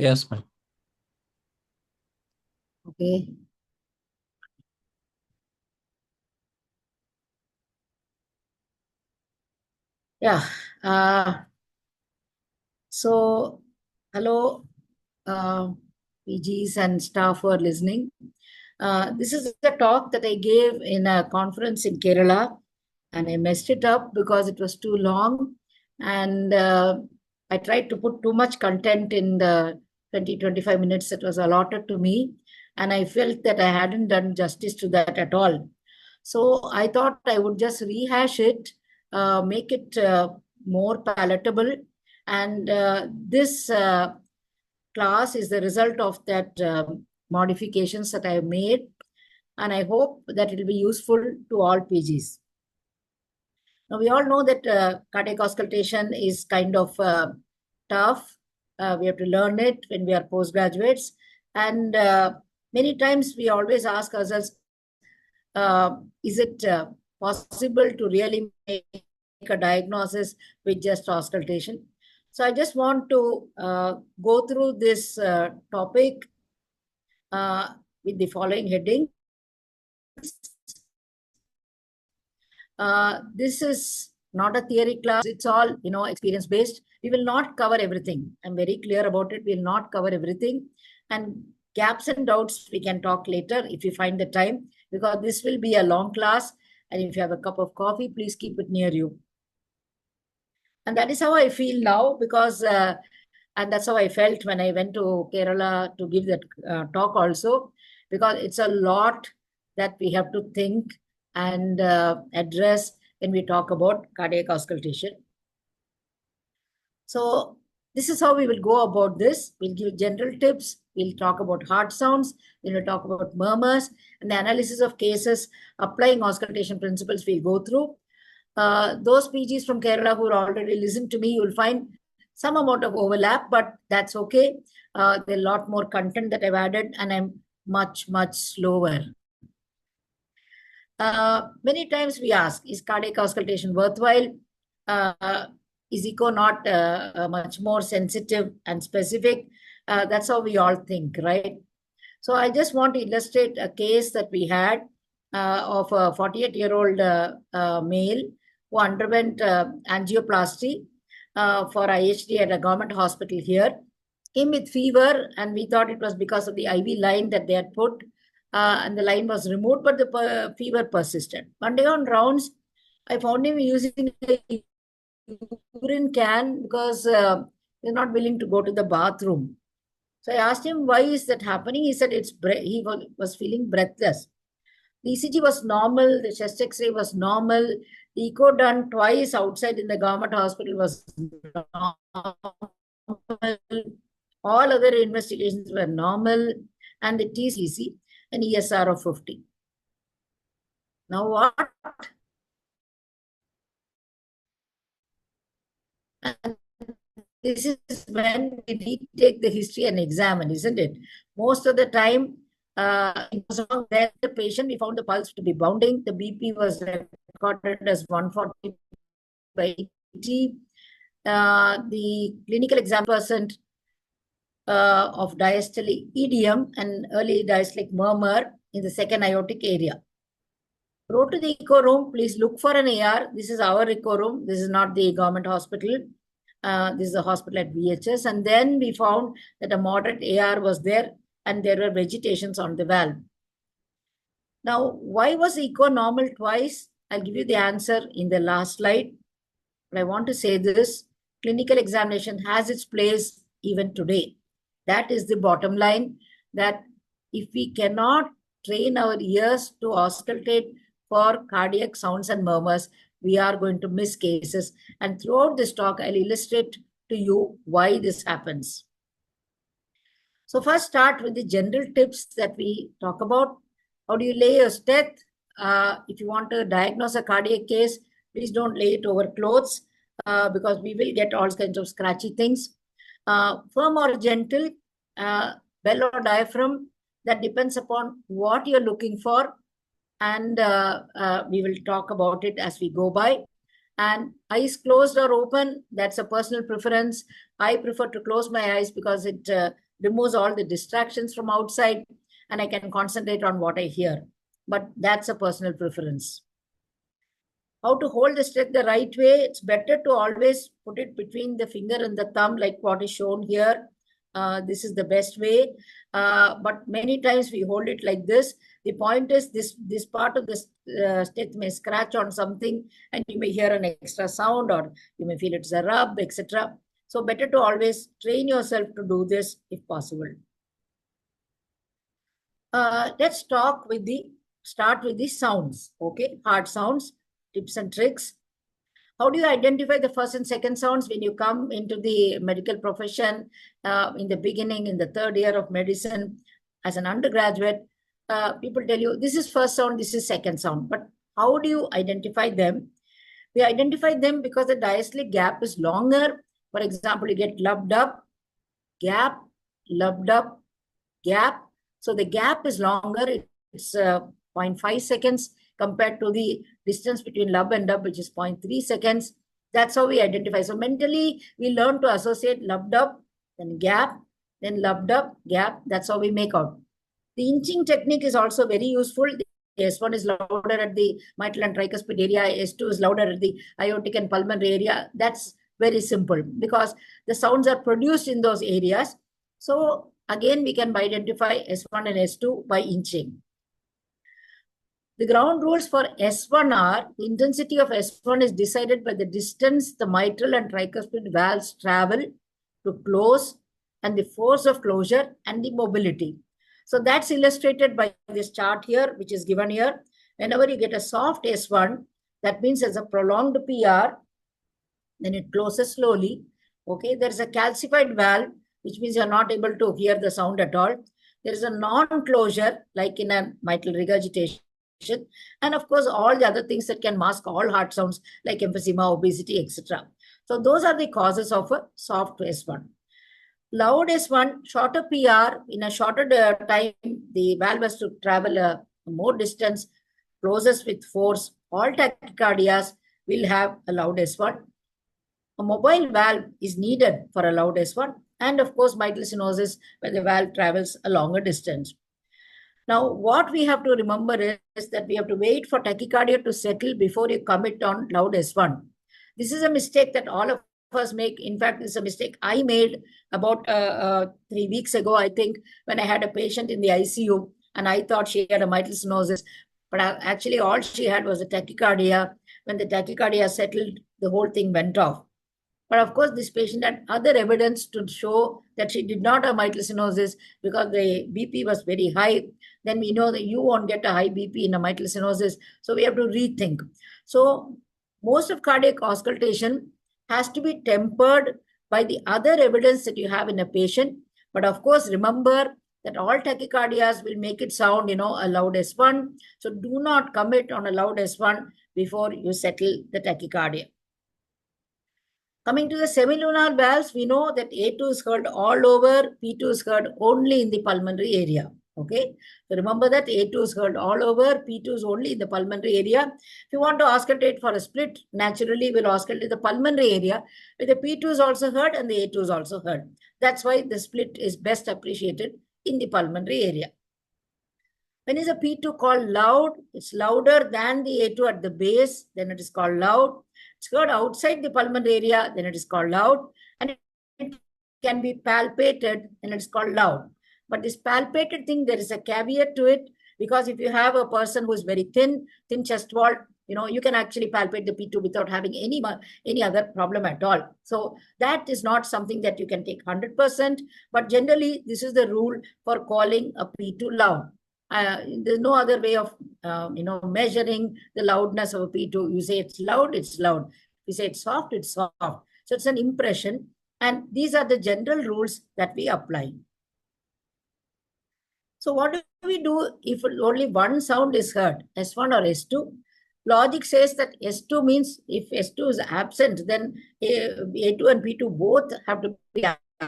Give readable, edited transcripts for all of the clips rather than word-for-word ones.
Yes, ma'am. Okay. Yeah. So, hello, PGs and staff who are listening. This is a talk that I gave in a conference in Kerala, and I messed it up because it was too long, and I tried to put too much content in the 20-25 minutes that was allotted to me, and I felt that I hadn't done justice to that at all. So I thought I would just rehash it, make it more palatable, and this class is the result of that modifications that I have made, and I hope that it will be useful to all PGs. Now, we all know that cardiac auscultation is kind of tough. We have to learn it when we are postgraduates. And many times we always ask ourselves, is it possible to really make a diagnosis with just auscultation? So I just want to go through this topic with the following heading. This is not a theory class. It's all, experience based. We will not cover everything. I'm very clear about it. We'll not cover everything. And gaps and doubts, we can talk later if you find the time, because this will be a long class. And if you have a cup of coffee, please keep it near you. And that is how I feel now, because, and that's how I felt when I went to Kerala to give that talk also, because it's a lot that we have to think and address when we talk about cardiac auscultation. So this is how we will go about this. We'll give general tips. We'll talk about heart sounds. Then we'll talk about murmurs and the analysis of cases, applying auscultation principles we'll go through. Those PGs from Kerala who already listened to me, you'll find some amount of overlap, but that's okay. There's a lot more content that I've added, and I'm much, much slower. Many times we ask, is cardiac auscultation worthwhile? Is echo not much more sensitive and specific? That's how we all think, right? So I just want to illustrate a case that we had of a 48-year-old male who underwent angioplasty for IHD at a government hospital here. Came with fever, and we thought it was because of the IV line that they had put, and the line was removed, but the fever persisted. One day on rounds, I found him using a urine can because he's not willing to go to the bathroom. So I asked him, why is that happening? He said he was feeling breathless. The ECG was normal, the chest X-ray was normal, the echo done twice outside in the government hospital was normal. All other investigations were normal, and the TCC, an ESR of 50. Now what? And this is when we retake the history and examine, isn't it? Most of the time, it was wrong. Then the patient, we found the pulse to be bounding. The BP was recorded as 140 by 80. The clinical exam percent of diastolic idiom and early diastolic murmur in the second aortic area. Go to the echo room. Please look for an AR. This is our echo room. This is not the government hospital. This is a hospital at VHS. And then we found that a moderate AR was there, and there were vegetations on the valve. Now, why was echo normal twice? I'll give you the answer in the last slide. But I want to say this, clinical examination has its place even today. That is the bottom line, that if we cannot train our ears to auscultate for cardiac sounds and murmurs, we are going to miss cases. And throughout this talk, I'll illustrate to you why this happens. So first start with the general tips that we talk about. How do you lay your steth? If you want to diagnose a cardiac case, please don't lay it over clothes because we will get all kinds of scratchy things. Firm or gentle, bell or diaphragm, that depends upon what you're looking for. And we will talk about it as we go by. And eyes closed or open, that's a personal preference. I prefer to close my eyes because it removes all the distractions from outside, and I can concentrate on what I hear. But that's a personal preference. How to hold the stick the right way? It's better to always put it between the finger and the thumb, like what is shown here. This is the best way. But many times we hold it like this. The point is this part of the stick may scratch on something and you may hear an extra sound, or you may feel it's a rub, etc. So better to always train yourself to do this if possible. Let's start with the sounds. Okay, hard sounds, tips and tricks. How do you identify the first and second sounds when you come into the medical profession in the beginning, in the third year of medicine as an undergraduate? People tell you, this is first sound, this is second sound. But how do you identify them? We identify them because the diastolic gap is longer. For example, you get lubbed up, gap, lubbed up, gap. So the gap is longer. It's 0.5 seconds compared to the distance between lub and dub, which is 0.3 seconds. That's how we identify. So mentally, we learn to associate lubbed up, then gap, then lubbed up, gap. That's how we make out. The inching technique is also very useful. The S1 is louder at the mitral and tricuspid area. S2 is louder at the aortic and pulmonary area. That's very simple because the sounds are produced in those areas. So again, we can identify S1 and S2 by inching. The ground rules for S1 are, the intensity of S1 is decided by the distance the mitral and tricuspid valves travel to close, and the force of closure and the mobility. So that's illustrated by this chart here, which is given here. Whenever you get a soft S1, that means there's a prolonged PR, then it closes slowly. Okay, there's a calcified valve, which means you're not able to hear the sound at all. There is a non-closure, like in a mitral regurgitation. And of course, all the other things that can mask all heart sounds, like emphysema, obesity, etc. So those are the causes of a soft S1. Loud S1, shorter PR, in a shorter time, the valve has to travel more distance, closes with force. All tachycardias will have a loud S1. A mobile valve is needed for a loud S1. And of course, mitral stenosis, where the valve travels a longer distance. Now, what we have to remember is that we have to wait for tachycardia to settle before you commit on loud S1. This is a mistake that all of us make. In fact, it's a mistake I made about 3 weeks ago, I think, when I had a patient in the ICU and I thought she had a mitral stenosis. But actually, all she had was a tachycardia. When the tachycardia settled, the whole thing went off. But of course, this patient had other evidence to show that she did not have mitral stenosis because the BP was very high. Then we know that you won't get a high BP in a mitral stenosis. So we have to rethink. So most of cardiac auscultation has to be tempered by the other evidence that you have in a patient. But of course, remember that all tachycardias will make it sound, a loud S1. So do not commit on a loud S1 before you settle the tachycardia. Coming to the semilunar valves, we know that A2 is heard all over, P2 is heard only in the pulmonary area. Okay, so remember that A2 is heard all over, P2 is only in the pulmonary area. If you want to auscultate for a split, naturally we'll auscultate the pulmonary area, where the P2 is also heard and the A2 is also heard. That's why the split is best appreciated in the pulmonary area. When is a P2 called loud? It's louder than the A2 at the base, then it is called loud. It's heard outside the pulmonary area, then it is called loud. And it can be palpated, and it's called loud. But this palpated thing, there is a caveat to it, because if you have a person who is very thin chest wall, you can actually palpate the P2 without having any other problem at all. So that is not something that you can take 100%, but generally this is the rule for calling a P2 loud. There's no other way of, measuring the loudness of a P2. You say it's loud, it's loud. You say it's soft, it's soft. So it's an impression. And these are the general rules that we apply. So what do we do if only one sound is heard, S1 or S2? Logic says that S2 means if S2 is absent, then A2 and P2 both have to be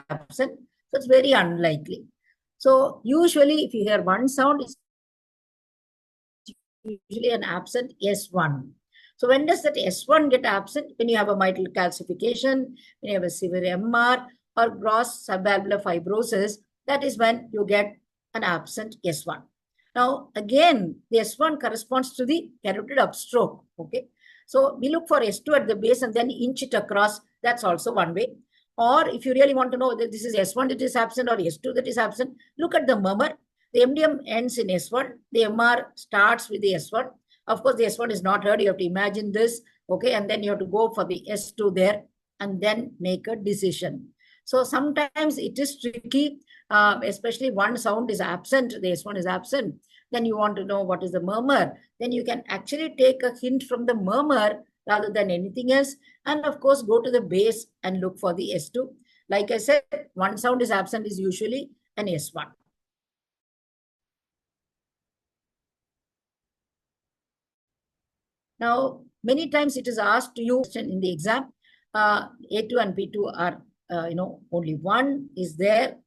absent. So it's very unlikely. So usually if you hear one sound, it's usually an absent S1. So when does that S1 get absent? When you have a mitral calcification, when you have a severe MR or gross subvalvular fibrosis, that is when you get an absent S1. Now, again, the S1 corresponds to the carotid upstroke. Okay. So we look for S2 at the base and then inch it across. That's also one way. Or if you really want to know that this is S1 that is absent or S2 that is absent, look at the murmur. The MDM ends in S1. The MR starts with the S1. Of course, the S1 is not heard. You have to imagine this. Okay. And then you have to go for the S2 there and then make a decision. So sometimes it is tricky, especially one sound is absent, the S1 is absent. Then you want to know what is the murmur. Then you can actually take a hint from the murmur rather than anything else. And of course, go to the base and look for the S2. Like I said, one sound is absent is usually an S1. Now, many times it is asked to you in the exam, A2 and P2 are, only one is there.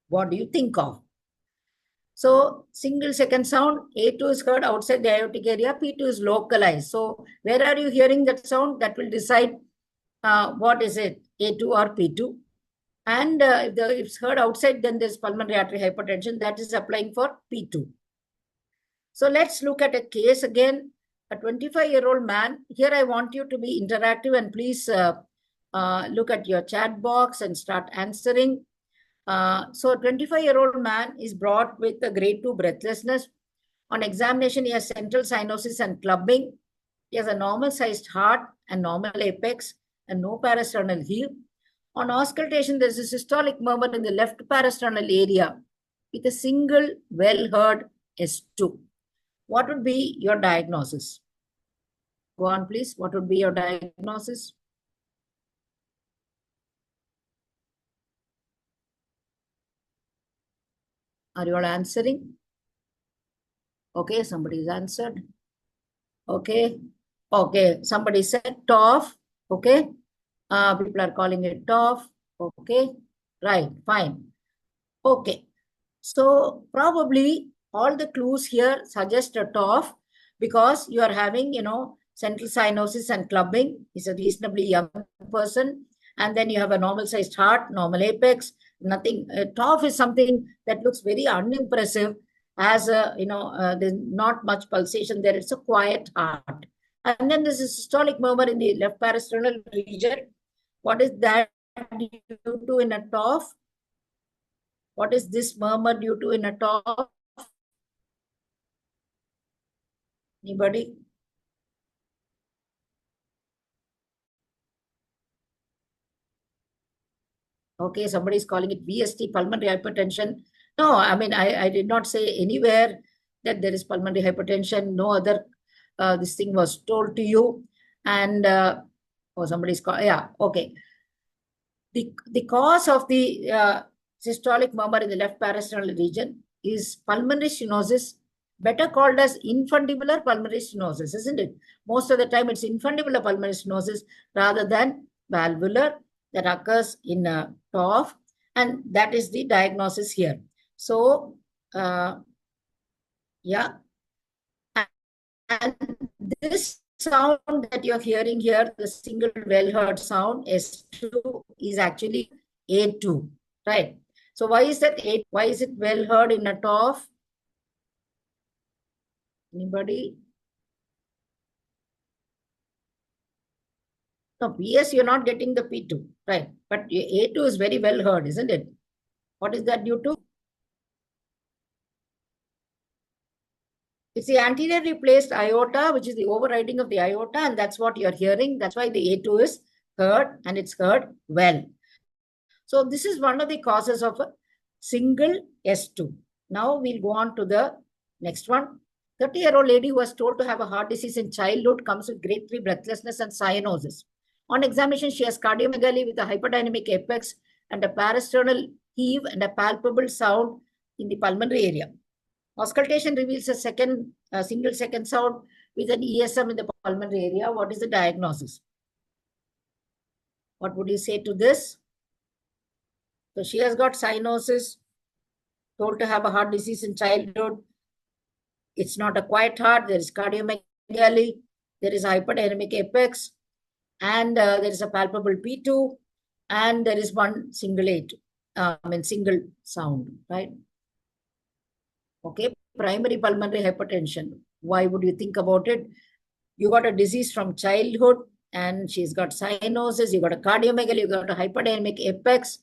What do you think of? So single second sound, A2 is heard outside the aortic area, P2 is localized. So where are you hearing that sound? That will decide what is it, A2 or P2. And if it's heard outside, then there's pulmonary artery hypertension. That is applying for P2. So let's look at a case again. A 25-year-old man. Here I want you to be interactive and please look at your chat box and start answering. So a 25-year-old man is brought with a grade 2 breathlessness. On examination, he has central cyanosis and clubbing. He has a normal-sized heart and normal apex and no parasternal heave. On auscultation, there is a systolic murmur in the left parasternal area with a single well-heard S2. What would be your diagnosis? Go on, please. What would be your diagnosis? Are you all answering? Okay, somebody's answered. Okay. Okay, somebody said TOF. Okay. People are calling it TOF. Okay. Right, fine. Okay. So probably all the clues here suggest a TOF because you are having, central cyanosis and clubbing. He's a reasonably young person. And then you have a normal-sized heart, normal apex, nothing. TOF is something that looks very unimpressive as there's not much pulsation there. It's a quiet heart. And then there's a systolic murmur in the left parasternal region. What is that due to in a TOF? What is this murmur due to in a TOF? Anybody? Okay, somebody is calling it VST, pulmonary hypertension. No, I mean, I did not say anywhere that there is pulmonary hypertension. No other, this thing was told to you. And, somebody's calling, yeah, okay. The cause of the systolic murmur in the left parasternal region is pulmonary stenosis, better called as infundibular pulmonary stenosis, isn't it? Most of the time it's infundibular pulmonary stenosis rather than valvular that occurs in a TOF, and that is the diagnosis here. So, yeah. And this sound that you're hearing here, the single well-heard sound, S2, is actually A2, right? So why is that A? Why is it well-heard in a TOF? Anybody? No, PS, you're not getting the P2, right? But A2 is very well heard, isn't it? What is that due to? It's the anteriorly placed aorta, which is the overriding of the aorta, and that's what you're hearing. That's why the A2 is heard, and it's heard well. So this is one of the causes of a single S2. Now we'll go on to the next one. 30-year-old lady who was told to have a heart disease in childhood comes with grade 3 breathlessness and cyanosis. On examination, she has cardiomegaly with a hyperdynamic apex and a parasternal heave and a palpable sound in the pulmonary area. Auscultation reveals a single second sound with an ESM in the pulmonary area. What is the diagnosis? What would you say to this? So she has got cyanosis, told to have a heart disease in childhood. It's not a quiet heart. There is cardiomegaly. There is a hyperdynamic apex. And there is a palpable P2. And there is one single A2. single sound, right? Okay, primary pulmonary hypertension. Why would you think about it? You got a disease from childhood, and she's got cyanosis, you got a cardiomegaly, you got a hyperdynamic apex.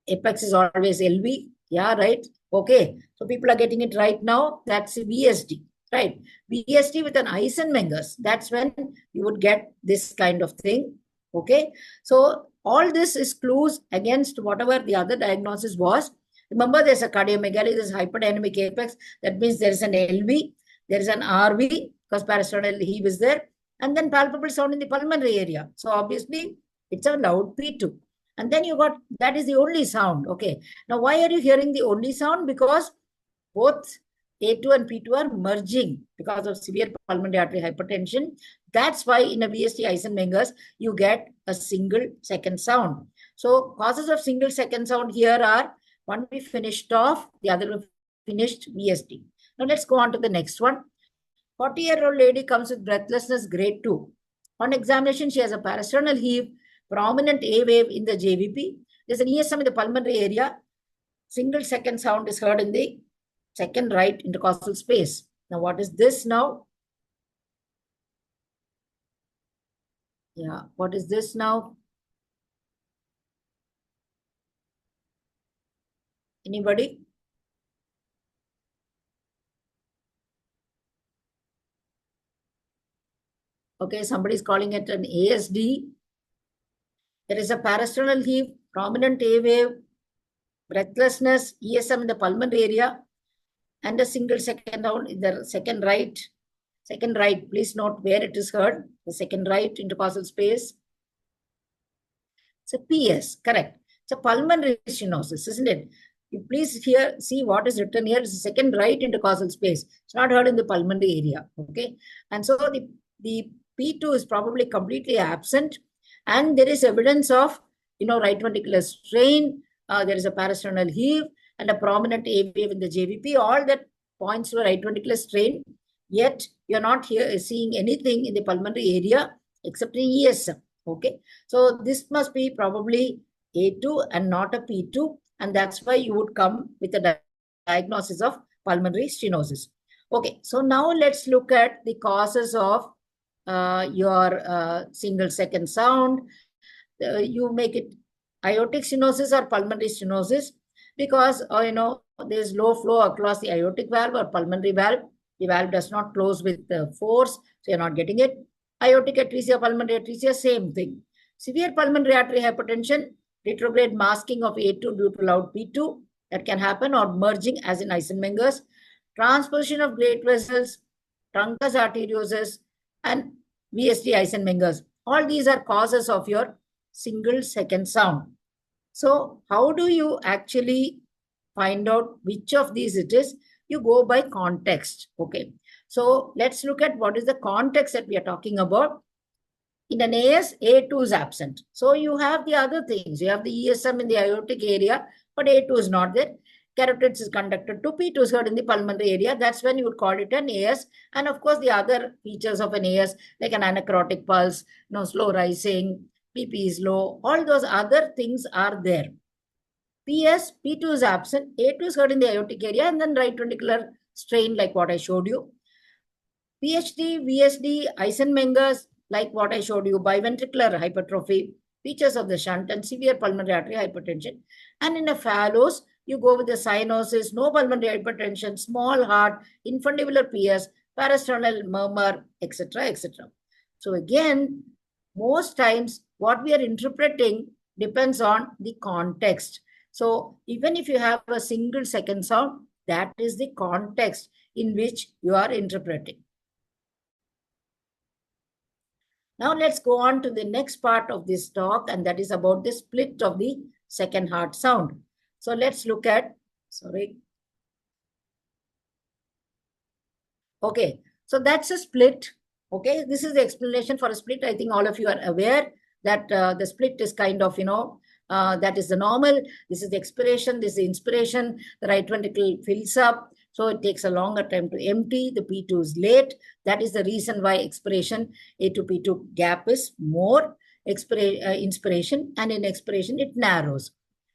Apex is always LV. Yeah, right. Okay. So people are getting it right now. That's VSD, right? VSD with an Eisenmenger's. That's when you would get this kind of thing. Okay. So all this is clues against whatever the other diagnosis was. Remember, there's a cardiomegaly, there's hyperdynamic apex. That means there is an LV, there is an RV, because parasternal heave is there, and then palpable sound in the pulmonary area. So obviously, it's a loud P2. And then you got, that is the only sound. Okay. Now, why are you hearing the only sound? Because both A2 and P2 are merging because of severe pulmonary artery hypertension. That's why in a VSD Eisenmenger's, you get a single second sound. So causes of single second sound here are, one we finished off, the other we finished VSD. Now let's go on to the next one. 40-year-old lady comes with breathlessness grade 2. On examination, she has a parasternal heave, prominent A wave in the JVP. There's an ESM in the pulmonary area. Single second sound is heard in the second right intercostal space. Now, what is this now? Yeah, what is this now? Anybody? Okay, somebody's calling it an ASD. There is a parasternal heave, prominent A wave, breathlessness, ESM in the pulmonary area, and a single second sound in the second right. Second right, please note where it is heard. The second right intercostal space. It's a PS, correct. It's a pulmonary stenosis, isn't it? You please here see what is written here. It's the second right intercostal space. It's not heard in the pulmonary area. Okay. And so the P2 is probably completely absent. And there is evidence of, right ventricular strain. There is a parasternal heave and a prominent A wave in the JVP. All that points to a right ventricular strain. Yet you're not here seeing anything in the pulmonary area except in ESM. Okay. So this must be probably A2 and not a P2. And that's why you would come with a diagnosis of pulmonary stenosis. Okay. So now let's look at the causes of your single second sound. You make it aortic stenosis or pulmonary stenosis because, there's low flow across the aortic valve or pulmonary valve. The valve does not close with force, so you're not getting it. Aortic atresia, pulmonary atresia, same thing. Severe pulmonary artery hypertension, retrograde masking of A2 due to loud P2, that can happen, or merging as in Eisenmenger's. Transposition of great vessels, truncus arteriosus, and VSD Eisenmenger's. All these are causes of your single second sound. So how do you actually find out which of these it is? You go by context. Okay. So let's look at what is the context that we are talking about. In an AS, A2 is absent. So you have the other things. You have the ESM in the aortic area, but A2 is not there. Carotids is conducted to, P2 is heard in the pulmonary area. That's when you would call it an AS. And of course, the other features of an AS, like an anacrotic pulse, slow rising, PP is low, all those other things are there. PS, P2 is absent, A2 is heard in the aortic area, and then right ventricular strain, like what I showed you. PhD, VSD, Eisenmenger's, like what I showed you, biventricular hypertrophy, features of the shunt, and severe pulmonary artery hypertension. And in a Fallows, you go with the cyanosis, no pulmonary hypertension, small heart, infundibular PS, parasternal murmur, etc., etc. So again, most times what we are interpreting depends on the context. So even if you have a single second sound, that is the context in which you are interpreting. Now let's go on to the next part of this talk, and that is about the split of the second heart sound. So let's look at, Okay, so that's a split. Okay, this is the explanation for a split. I think all of you are aware that the split is kind of, that is the normal. This is the expiration, this is the inspiration. The right ventricle fills up, so it takes a longer time to empty. The P2 is late. That is the reason why expiration, A to P2 gap is more. Inspiration, and in expiration, it narrows.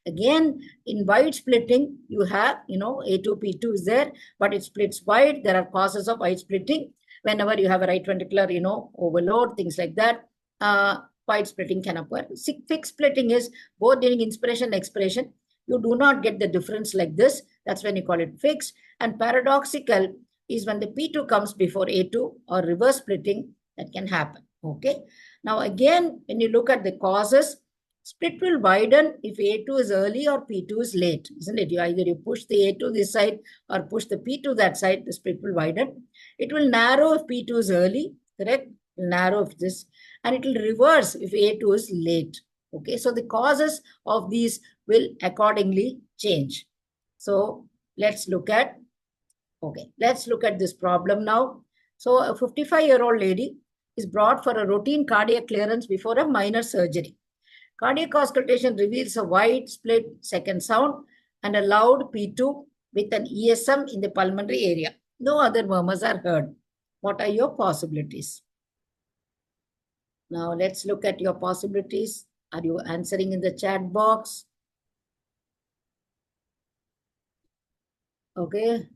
Again, in wide splitting, you have, A2, P2 is there, but it splits wide. There are causes of wide splitting. Whenever you have a right ventricular, overload, things like that, wide splitting can occur. Fixed splitting is both during inspiration and expiration. You do not get the difference like this. That's when you call it fixed. And paradoxical is when the P2 comes before A2, or reverse splitting that can happen. Okay. Now, again, when you look at the causes, split will widen if A2 is early or P2 is late, isn't it? Either you push the A2 this side or push the P2 that side, the split will widen. It will narrow if P2 is early, correct? It will narrow if this, and it will reverse if A2 is late. Okay, so the causes of these will accordingly change. So let's look at, this problem now. So a 55-year-old lady is brought for a routine cardiac clearance before a minor surgery. Cardiac auscultation reveals a wide split second sound and a loud P2 with an ESM in the pulmonary area. No other murmurs are heard. What are your possibilities? Now let's look at your possibilities. Are you answering in the chat box? Okay.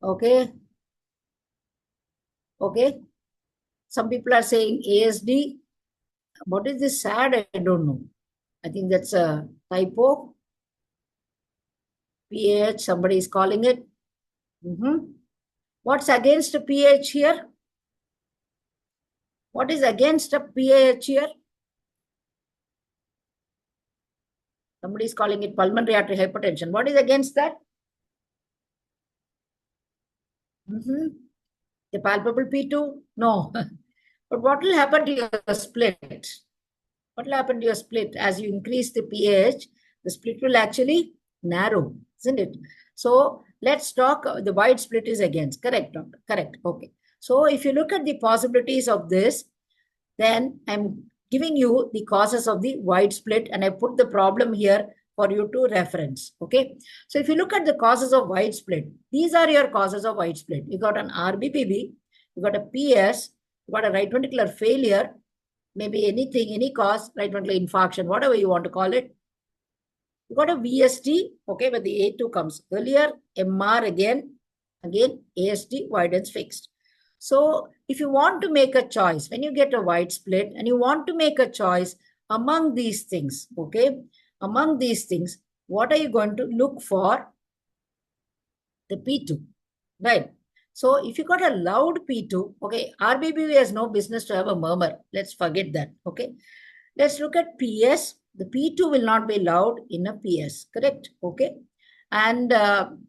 Okay. Okay. Some people are saying ASD. What is this sad? I don't know. I think that's a typo. pH, somebody is calling it. What's against a pH here? What is against a pH here? Somebody is calling it pulmonary artery hypertension. What is against that? The palpable P2? No. But what will happen to your split? What will happen to your split? As you increase the pH, the split will actually narrow, isn't it? So let's talk, the wide split is against. Correct, doctor? Correct. Okay. So if you look at the possibilities of this, then I'm giving you the causes of the wide split, and I put the problem here for you to reference. Okay. So if you look at the causes of wide split, these are your causes of wide split. You got an RBPB, you got a PS, you got a right ventricular failure, maybe anything, any cause, right ventricular infarction, whatever you want to call it. You got a VSD, okay, when the A2 comes earlier, MR again, ASD, widens fixed. So if you want to make a choice, when you get a wide split and you want to make a choice among these things, okay, among these things, what are you going to look for? The P2, right? So if you got a loud P2, okay, RBBV has no business to have a murmur. Let's forget that, okay? Let's look at PS. The P2 will not be loud in a PS, correct? Okay. And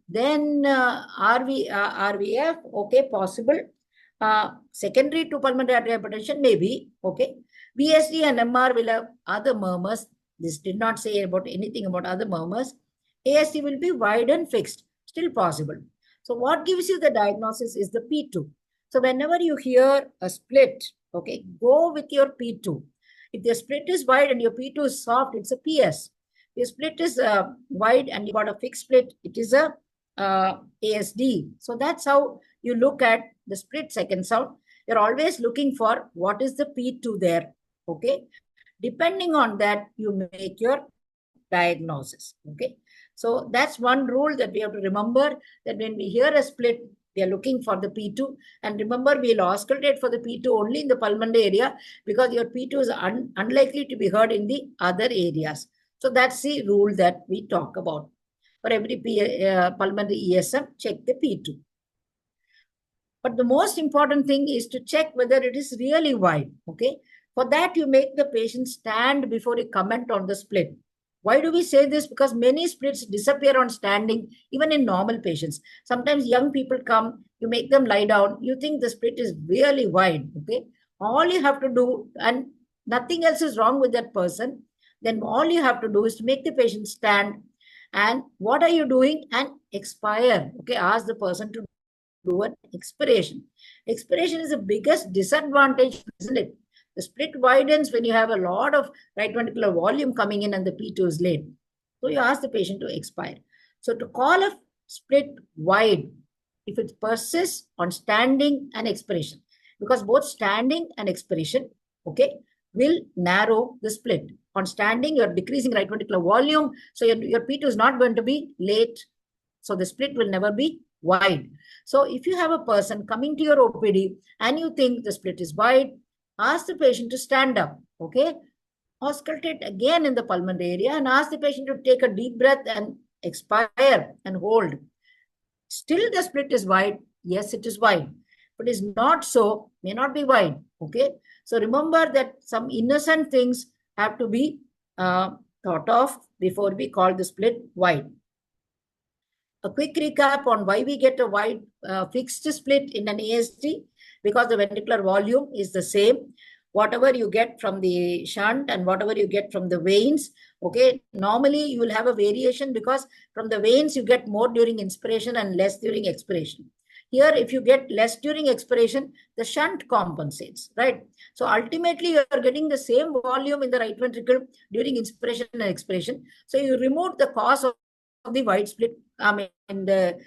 then RVF, okay, possible. Secondary to pulmonary artery hypertension, maybe, okay. VSD and MR will have other murmurs. This did not say about anything about other murmurs. ASD will be wide and fixed, still possible. So what gives you the diagnosis is the P2. So whenever you hear a split, okay, go with your P2. If the split is wide and your P2 is soft, it's a PS. If your split is wide and you got a fixed split, it is a ASD. So that's how you look at the split second sound. You're always looking for what is the P2 there, okay? Depending on that, you make your diagnosis, okay? So that's one rule that we have to remember, that when we hear a split, we are looking for the P2. And remember, we'll auscultate for the P2 only in the pulmonary area because your P2 is unlikely to be heard in the other areas. So that's the rule that we talk about. For every pulmonary ESM, check the P2. But the most important thing is to check whether it is really wide, okay? For that, you make the patient stand before you comment on the split. Why do we say this? Because many splits disappear on standing, even in normal patients. Sometimes young people come, you make them lie down, you think the split is really wide, okay? All you have to do, and nothing else is wrong with that person, then all you have to do is to make the patient stand. And what are you doing? And expire, okay? Ask the person to do an expiration. Expiration is the biggest disadvantage, isn't it? The split widens when you have a lot of right ventricular volume coming in and the P2 is late. So you ask the patient to expire. So to call a split wide, if it persists on standing and expiration, because both standing and expiration, okay, will narrow the split. On standing, you're decreasing right ventricular volume, so your P2 is not going to be late. So the split will never be wide. So if you have a person coming to your OPD and you think the split is wide, ask the patient to stand up, okay? Auscultate again in the pulmonary area and ask the patient to take a deep breath and expire and hold. Still the split is wide. Yes, it is wide. But is not so, may not be wide, okay? So remember that some innocent things have to be thought of before we call the split wide. A quick recap on why we get a wide fixed split in an ASD, because the ventricular volume is the same. Whatever you get from the shunt and whatever you get from the veins, okay, normally you will have a variation because from the veins you get more during inspiration and less during expiration. Here, if you get less during expiration, the shunt compensates, right? So ultimately, you are getting the same volume in the right ventricle during inspiration and expiration. So you remove the cause of the wide split, I mean, the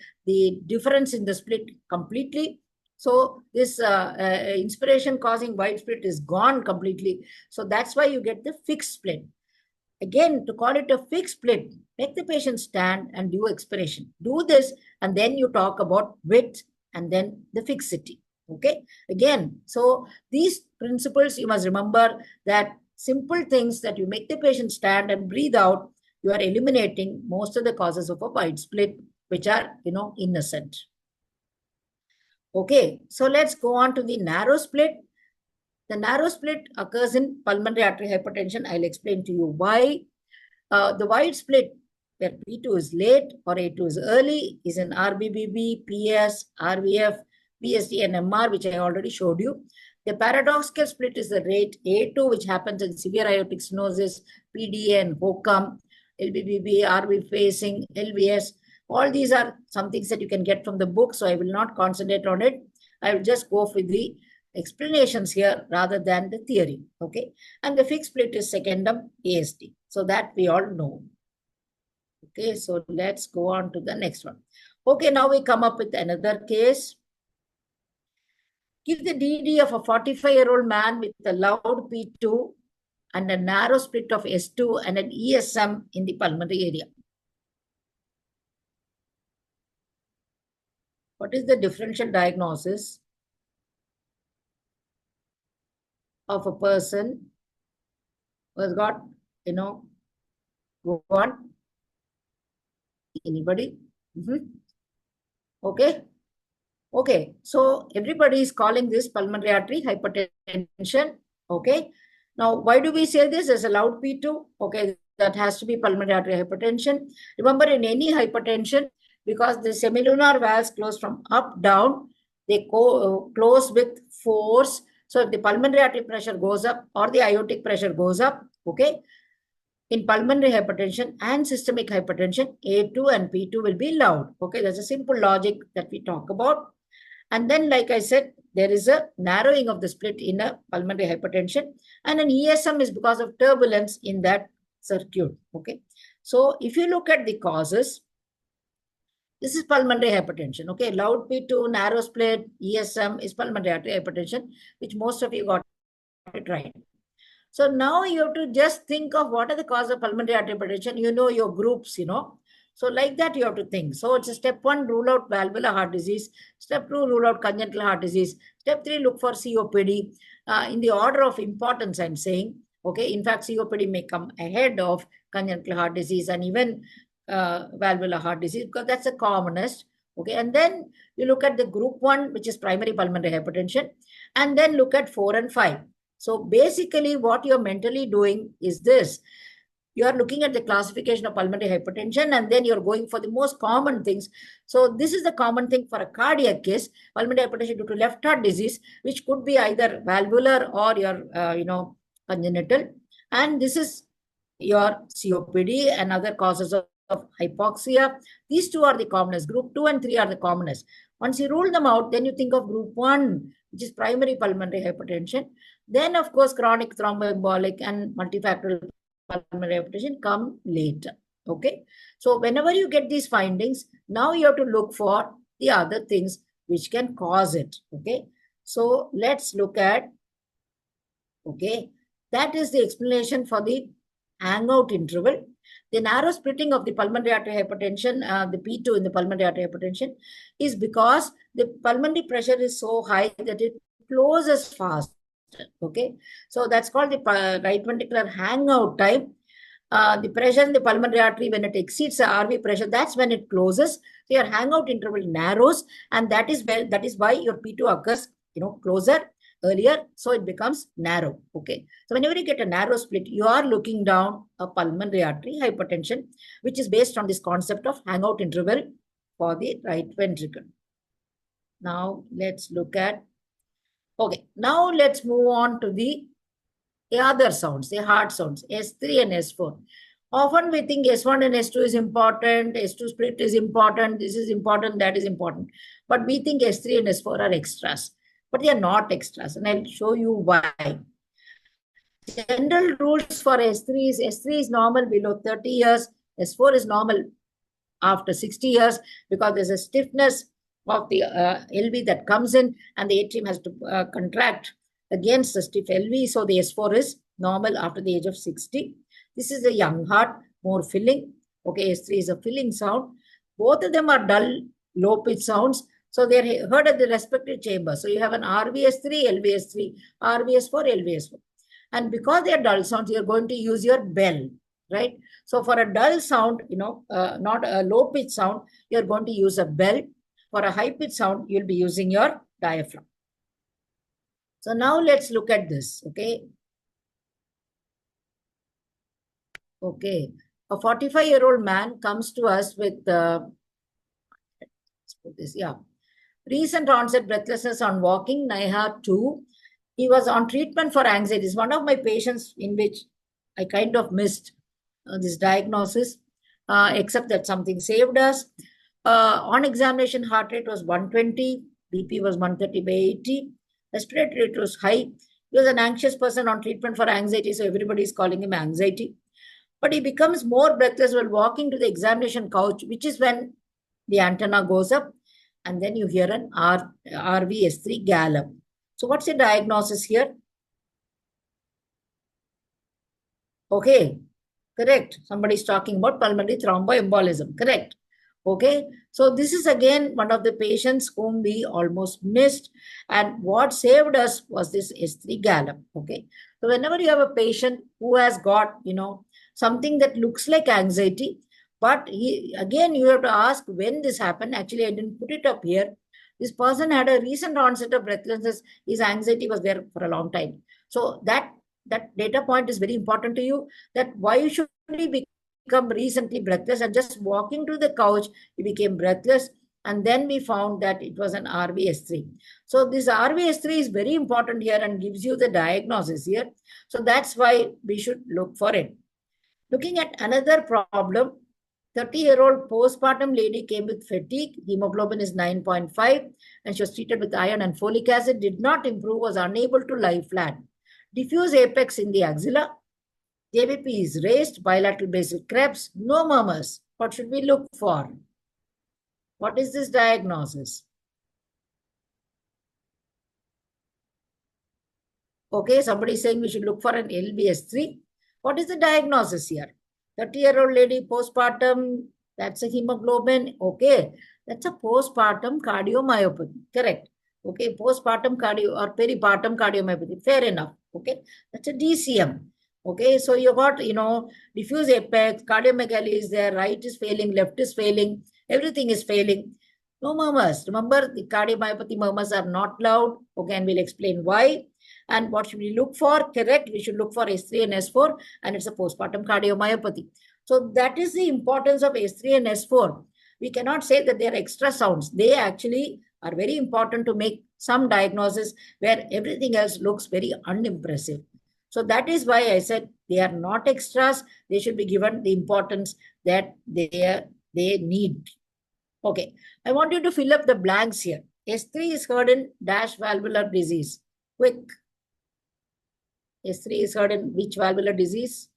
difference in the split completely. So this inspiration causing wide split is gone completely. So that's why you get the fixed split. Again, to call it a fixed split, make the patient stand and do expiration. Do this, and then you talk about width and then the fixity. Okay. Again, so these principles you must remember, that simple things that you make the patient stand and breathe out, you are eliminating most of the causes of a wide split, which are, innocent. Okay, so let's go on to the narrow split. The narrow split occurs in pulmonary artery hypertension. I'll explain to you why. The wide split, where P2 is late or A2 is early, is in RBBB, PS, RVF, PSD, and MR, which I already showed you. The paradoxical split is the rate A2, which happens in severe aortic stenosis, PDA, and HOCM, LBBB, RV facing, LVS. All these are some things that you can get from the book, so I will not concentrate on it. I will just go with the explanations here rather than the theory, okay? And the fixed split is secondum ASD. So that we all know. Okay, so let's go on to the next one. Okay, now we come up with another case. Give the DD of a 45-year-old man with a loud P2 and a narrow split of S2 and an ESM in the pulmonary area. What is the differential diagnosis of a person who has got, go on? Anybody? Okay. Okay. So everybody is calling this pulmonary artery hypertension. Okay. Now, why do we say this as a loud P2? Okay. That has to be pulmonary artery hypertension. Remember, in any hypertension, because the semilunar valves close from up down, they close with force. So if the pulmonary artery pressure goes up or the aortic pressure goes up, okay, in pulmonary hypertension and systemic hypertension, A2 and P2 will be loud. Okay, that's a simple logic that we talk about. And then, like I said, there is a narrowing of the split in a pulmonary hypertension, and an ESM is because of turbulence in that circuit. Okay, so if you look at the causes, this is pulmonary hypertension. Okay, loud P2, narrow split, ESM is pulmonary artery hypertension, which most of you got it right. So now you have to just think of what are the causes of pulmonary artery hypertension. You know your groups, So like that you have to think. So it's a step 1, rule out valvular heart disease. Step 2, rule out congenital heart disease. Step 3, look for COPD. In the order of importance, I'm saying. Okay, in fact, COPD may come ahead of congenital heart disease and even valvular heart disease, because that's the commonest. Okay, and then you look at the group 1, which is primary pulmonary hypertension, and then look at 4 and 5. So basically what you're mentally doing is this. You are looking at the classification of pulmonary hypertension, and then you're going for the most common things. So this is the common thing for a cardiac case, pulmonary hypertension due to left heart disease, which could be either valvular or your, congenital. And this is your COPD and other causes of hypoxia. These 2 are the commonest. Group 2 and 3 are the commonest. Once you rule them out, then you think of group 1, which is primary pulmonary hypertension. Then, of course, chronic thromboembolic and multifactorial pulmonary hypertension come later. Okay. So whenever you get these findings, now you have to look for the other things which can cause it. Okay. So let's look at, okay, That is the explanation for the hangout interval. The narrow splitting of the pulmonary artery hypertension, the P2 in the pulmonary artery hypertension, is because the pulmonary pressure is so high that it closes fast. Okay, so that's called the right ventricular hangout time. The pressure in the pulmonary artery, when it exceeds the RV pressure, that's when it closes. So your hangout interval narrows, and that is why your P2 occurs, closer earlier, so it becomes narrow. Okay, so whenever you get a narrow split, you are looking down a pulmonary artery hypertension, which is based on this concept of hangout interval for the right ventricle. Now let's look at, okay, now let's move on to the other sounds, the hard sounds, S3 and S4. Often we think S1 and S2 is important, S2 split is important, this is important, that is important. But we think S3 and S4 are extras. But they are not extras, and I'll show you why. General rules for S3 is normal below 30 years, S4 is normal after 60 years, because there's a stiffness of the LV that comes in, and the atrium has to contract against the stiff LV. So the S4 is normal after the age of 60. This is a young heart, more filling. Okay, S3 is a filling sound. Both of them are dull, low-pitch sounds. So they're heard at the respective chamber. So you have an RVS3, LVS3, RVS4, LVS4. And because they are dull sounds, you're going to use your bell, right? So for a dull sound, not a low-pitch sound, you're going to use a bell. For a high-pitch sound, you'll be using your diaphragm. So now let's look at this, okay? Okay, a 45-year-old man comes to us with, let's put this, recent onset breathlessness on walking, NIHA 2. He was on treatment for anxiety. It's one of my patients in which I kind of missed this diagnosis, except that something saved us. On examination, heart rate was 120, BP was 130 by 80, respiratory rate was high. He was an anxious person on treatment for anxiety, so everybody is calling him anxiety. But he becomes more breathless while walking to the examination couch, which is when the antenna goes up, and then you hear an RVS3 gallop. So what's the diagnosis here? Okay, correct. Somebody's talking about pulmonary thromboembolism, correct. Okay, so this is again one of the patients whom we almost missed, and what saved us was this S3 gallop. Okay, so whenever you have a patient who has got, something that looks like anxiety, but again, you have to ask when this happened. Actually, I didn't put it up here. This person had a recent onset of breathlessness. His anxiety was there for a long time. So that data point is very important to you, that why should he become recently breathless, and just walking to the couch, he became breathless. And then we found that it was an RVS3. So this RVS3 is very important here and gives you the diagnosis here. So that's why we should look for it. Looking at another problem, 30-year-old postpartum lady came with fatigue. Hemoglobin is 9.5, and she was treated with iron and folic acid, did not improve, was unable to lie flat. Diffuse apex in the axilla. JVP is raised, bilateral basal crepes, no murmurs. What should we look for? What is this diagnosis? Okay, somebody is saying we should look for an LBS3. What is the diagnosis here? 30-year-old lady, postpartum, that's a hemoglobin. Okay, that's a postpartum cardiomyopathy. Correct. Okay, postpartum cardio or peripartum cardiomyopathy. Fair enough. Okay, that's a DCM. Okay, so you got, diffuse apex, cardiomegaly is there, right is failing, left is failing, everything is failing. No murmurs. Remember, the cardiomyopathy murmurs are not loud. Okay, and we'll explain why. And what should we look for? Correct, we should look for S3 and S4, and it's a postpartum cardiomyopathy. So that is the importance of S3 and S4. We cannot say that they are extra sounds. They actually are very important to make some diagnosis where everything else looks very unimpressive. So that is why I said they are not extras. They should be given the importance that they need. Okay, I want you to fill up the blanks here. S3 is heard in dash valvular disease. Quick. S3 is heard in which valvular disease?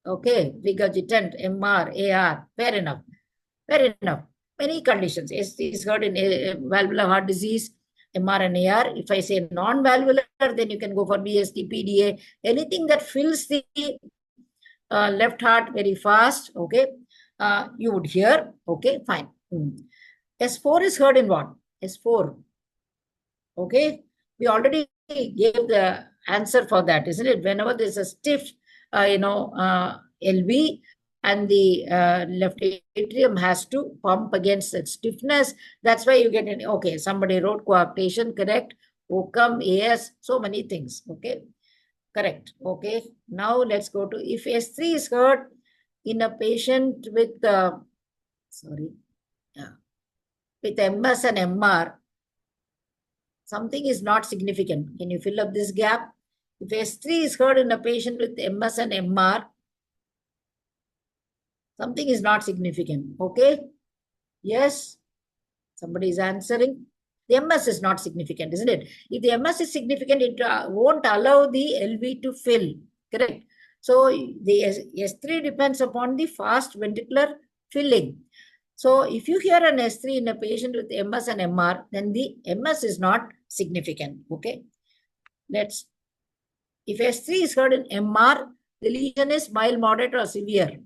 Okay, regurgitant, MR, AR. Fair enough. Fair enough. Many conditions. S3 is heard in valvular heart disease. MR and AR. If I say non-valvular, then you can go for BSD, PDA, anything that fills the left heart very fast, okay, you would hear, okay, fine. S4 is heard in what? S4, okay, we already gave the answer for that, isn't it? Whenever there's a stiff, LV, and the left atrium has to pump against that stiffness, that's why you get an, okay, somebody wrote coarctation, correct, Ockham, AS, so many things, okay. Correct. Okay. Now let's go to if S3 is heard in a patient with with MS and MR, something is not significant. Can you fill up this gap? If S3 is heard in a patient with MS and MR, something is not significant. Okay. Yes. Somebody is answering. The MS is not significant, isn't it? If the MS is significant, it won't allow the LV to fill, correct? So the S3 depends upon the fast ventricular filling. So if you hear an S3 in a patient with MS and MR, then the MS is not significant, okay? If S3 is heard in MR, the lesion is mild, moderate, or severe.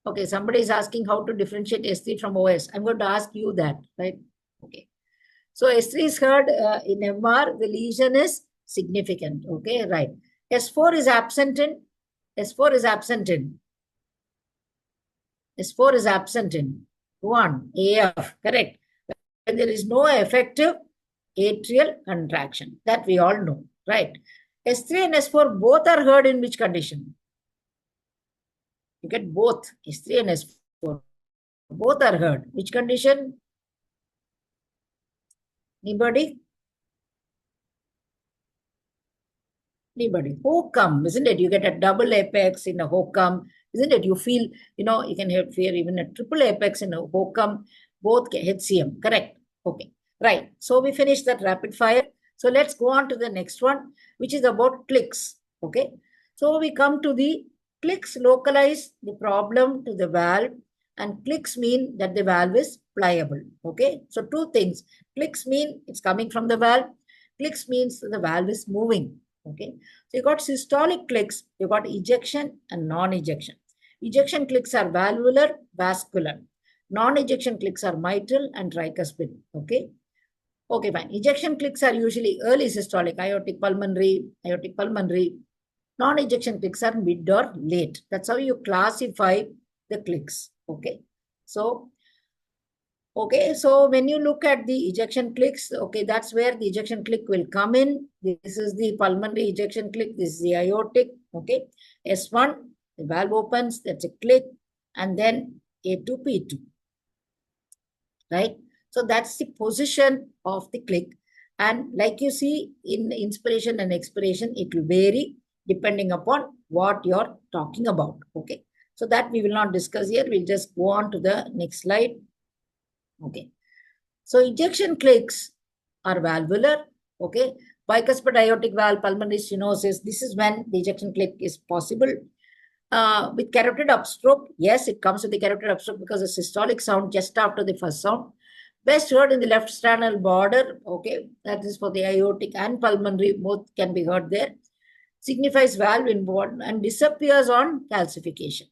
Okay, somebody is asking how to differentiate S3 from OS. I'm going to ask you that, right? Okay. So S3 is heard in MR, the lesion is significant. Okay, right. S4 is absent in. S4 is absent in. S4 is absent in. 1, AF, correct. When there is no effective atrial contraction. That we all know, right? S3 and S4 both are heard in which condition? You get both, S3 and S4. Both are heard. Which condition? Anybody? Anybody? Hokum, isn't it? You get a double apex in a hokum, isn't it? You feel, you can have fear even a triple apex in a hokum, both HCM, correct? Okay, right. So we finished that rapid fire. So let's go on to the next one, which is about clicks, okay? So we come to the clicks localize the problem to the valve, and clicks mean that the valve is pliable, okay? So two things, clicks mean it's coming from the valve, clicks means the valve is moving, okay? So you got systolic clicks, you got ejection and non-ejection. Ejection clicks are valvular, vascular. Non-ejection clicks are mitral and tricuspid, okay? Okay, fine. Ejection clicks are usually early systolic, aortic pulmonary. Non-ejection clicks are mid or late. That's how you classify the clicks. Okay. So when you look at the ejection clicks, okay, that's where the ejection click will come in. This is the pulmonary ejection click. This is the aortic. Okay. S1, the valve opens, that's a click, and then A2, P2. Right. So that's the position of the click. And like you see in inspiration and expiration, it will vary depending upon what you're talking about. Okay. So that we will not discuss here. We'll just go on to the next slide. Okay. So ejection clicks are valvular. Okay. Bicuspid aortic valve, pulmonary stenosis. This is when the ejection click is possible. With carotid upstroke, yes, it comes with the carotid upstroke because the systolic sound just after the first sound. Best heard in the left sternal border. Okay. That is for the aortic and pulmonary. Both can be heard there. Signifies valve involved and disappears on calcification.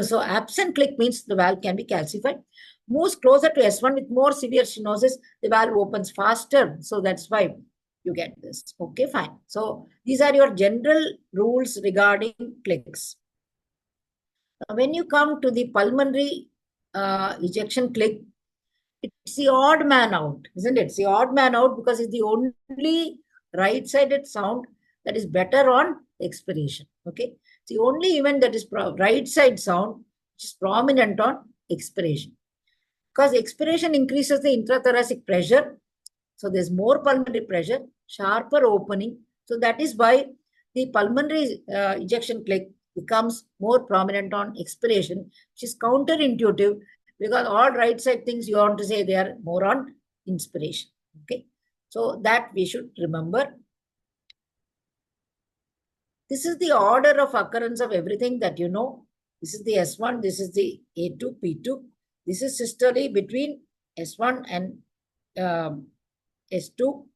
So absent click means the valve can be calcified. Moves closer to S1 with more severe stenosis, the valve opens faster. So that's why you get this. Okay, fine. So these are your general rules regarding clicks. When you come to the pulmonary ejection click, it's the odd man out, isn't it? It's the odd man out because it's the only right-sided sound that is better on expiration. Okay. It's the only event that is right side sound, which is prominent on expiration. Because expiration increases the intrathoracic pressure. So there's more pulmonary pressure, sharper opening. So that is why the pulmonary ejection click becomes more prominent on expiration, which is counterintuitive because all right side things you want to say they are more on inspiration. Okay. So that we should remember. This is the order of occurrence of everything that you know. This is the S1, this is the A2, P2. This is systole between S1 and S2.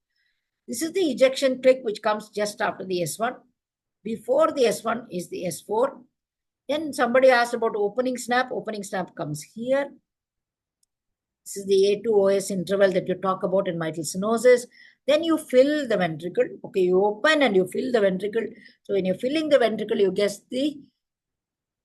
This is the ejection click which comes just after the S1. Before the S1 is the S4. Then somebody asked about opening snap. Opening snap comes here. This is the A2OS interval that you talk about in mitral stenosis. Then you fill the ventricle. Okay, you open and you fill the ventricle. So when you're filling the ventricle, you get the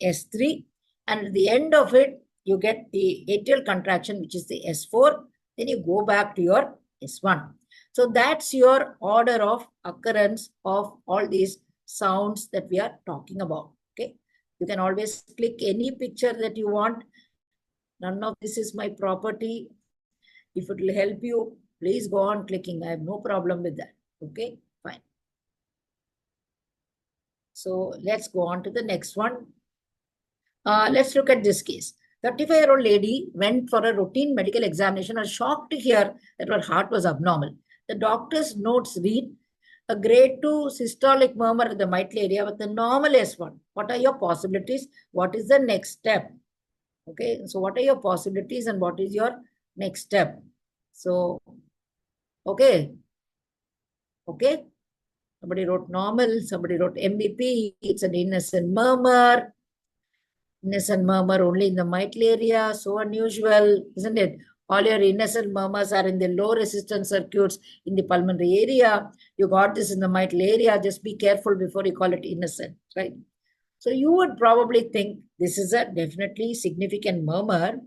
S3. And at the end of it, you get the atrial contraction, which is the S4. Then you go back to your S1. So that's your order of occurrence of all these sounds that we are talking about. Okay, you can always click any picture that you want. None of this is my property. If it will help you, please go on clicking. I have no problem with that. Okay, fine. So let's go on to the next one. Let's look at this case. 35-year-old lady went for a routine medical examination and was shocked to hear that her heart was abnormal. The doctor's notes read, a grade 2 systolic murmur in the mitral area with a normal S1. What are your possibilities? What is the next step? Okay, so what are your possibilities and what is your next step? So, okay. Somebody wrote normal, somebody wrote MVP, it's an innocent murmur. Innocent murmur only in the mitral area, so unusual, isn't it? All your innocent murmurs are in the low resistance circuits in the pulmonary area. You got this in the mitral area, just be careful before you call it innocent, right? So you would probably think this is a definitely significant murmur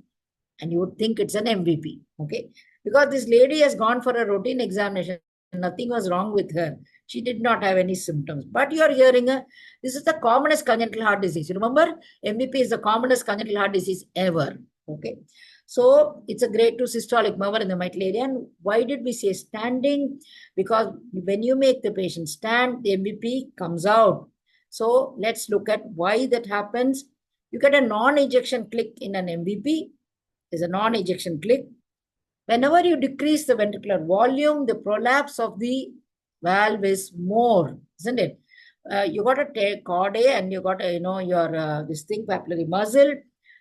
and you would think it's an MVP, okay? Because this lady has gone for a routine examination, nothing was wrong with her. She did not have any symptoms. But you are hearing, this is the commonest congenital heart disease. You remember, MVP is the commonest congenital heart disease ever, okay? So it's a grade 2 systolic murmur in the mitral area. And why did we say standing? Because when you make the patient stand, the MVP comes out. So let's look at why that happens. You get a non-ejection click in an MVP. There's a non-ejection click. Whenever you decrease the ventricular volume, the prolapse of the valve is more, isn't it? You got a cord A and you got a, your this thing, papillary muscle.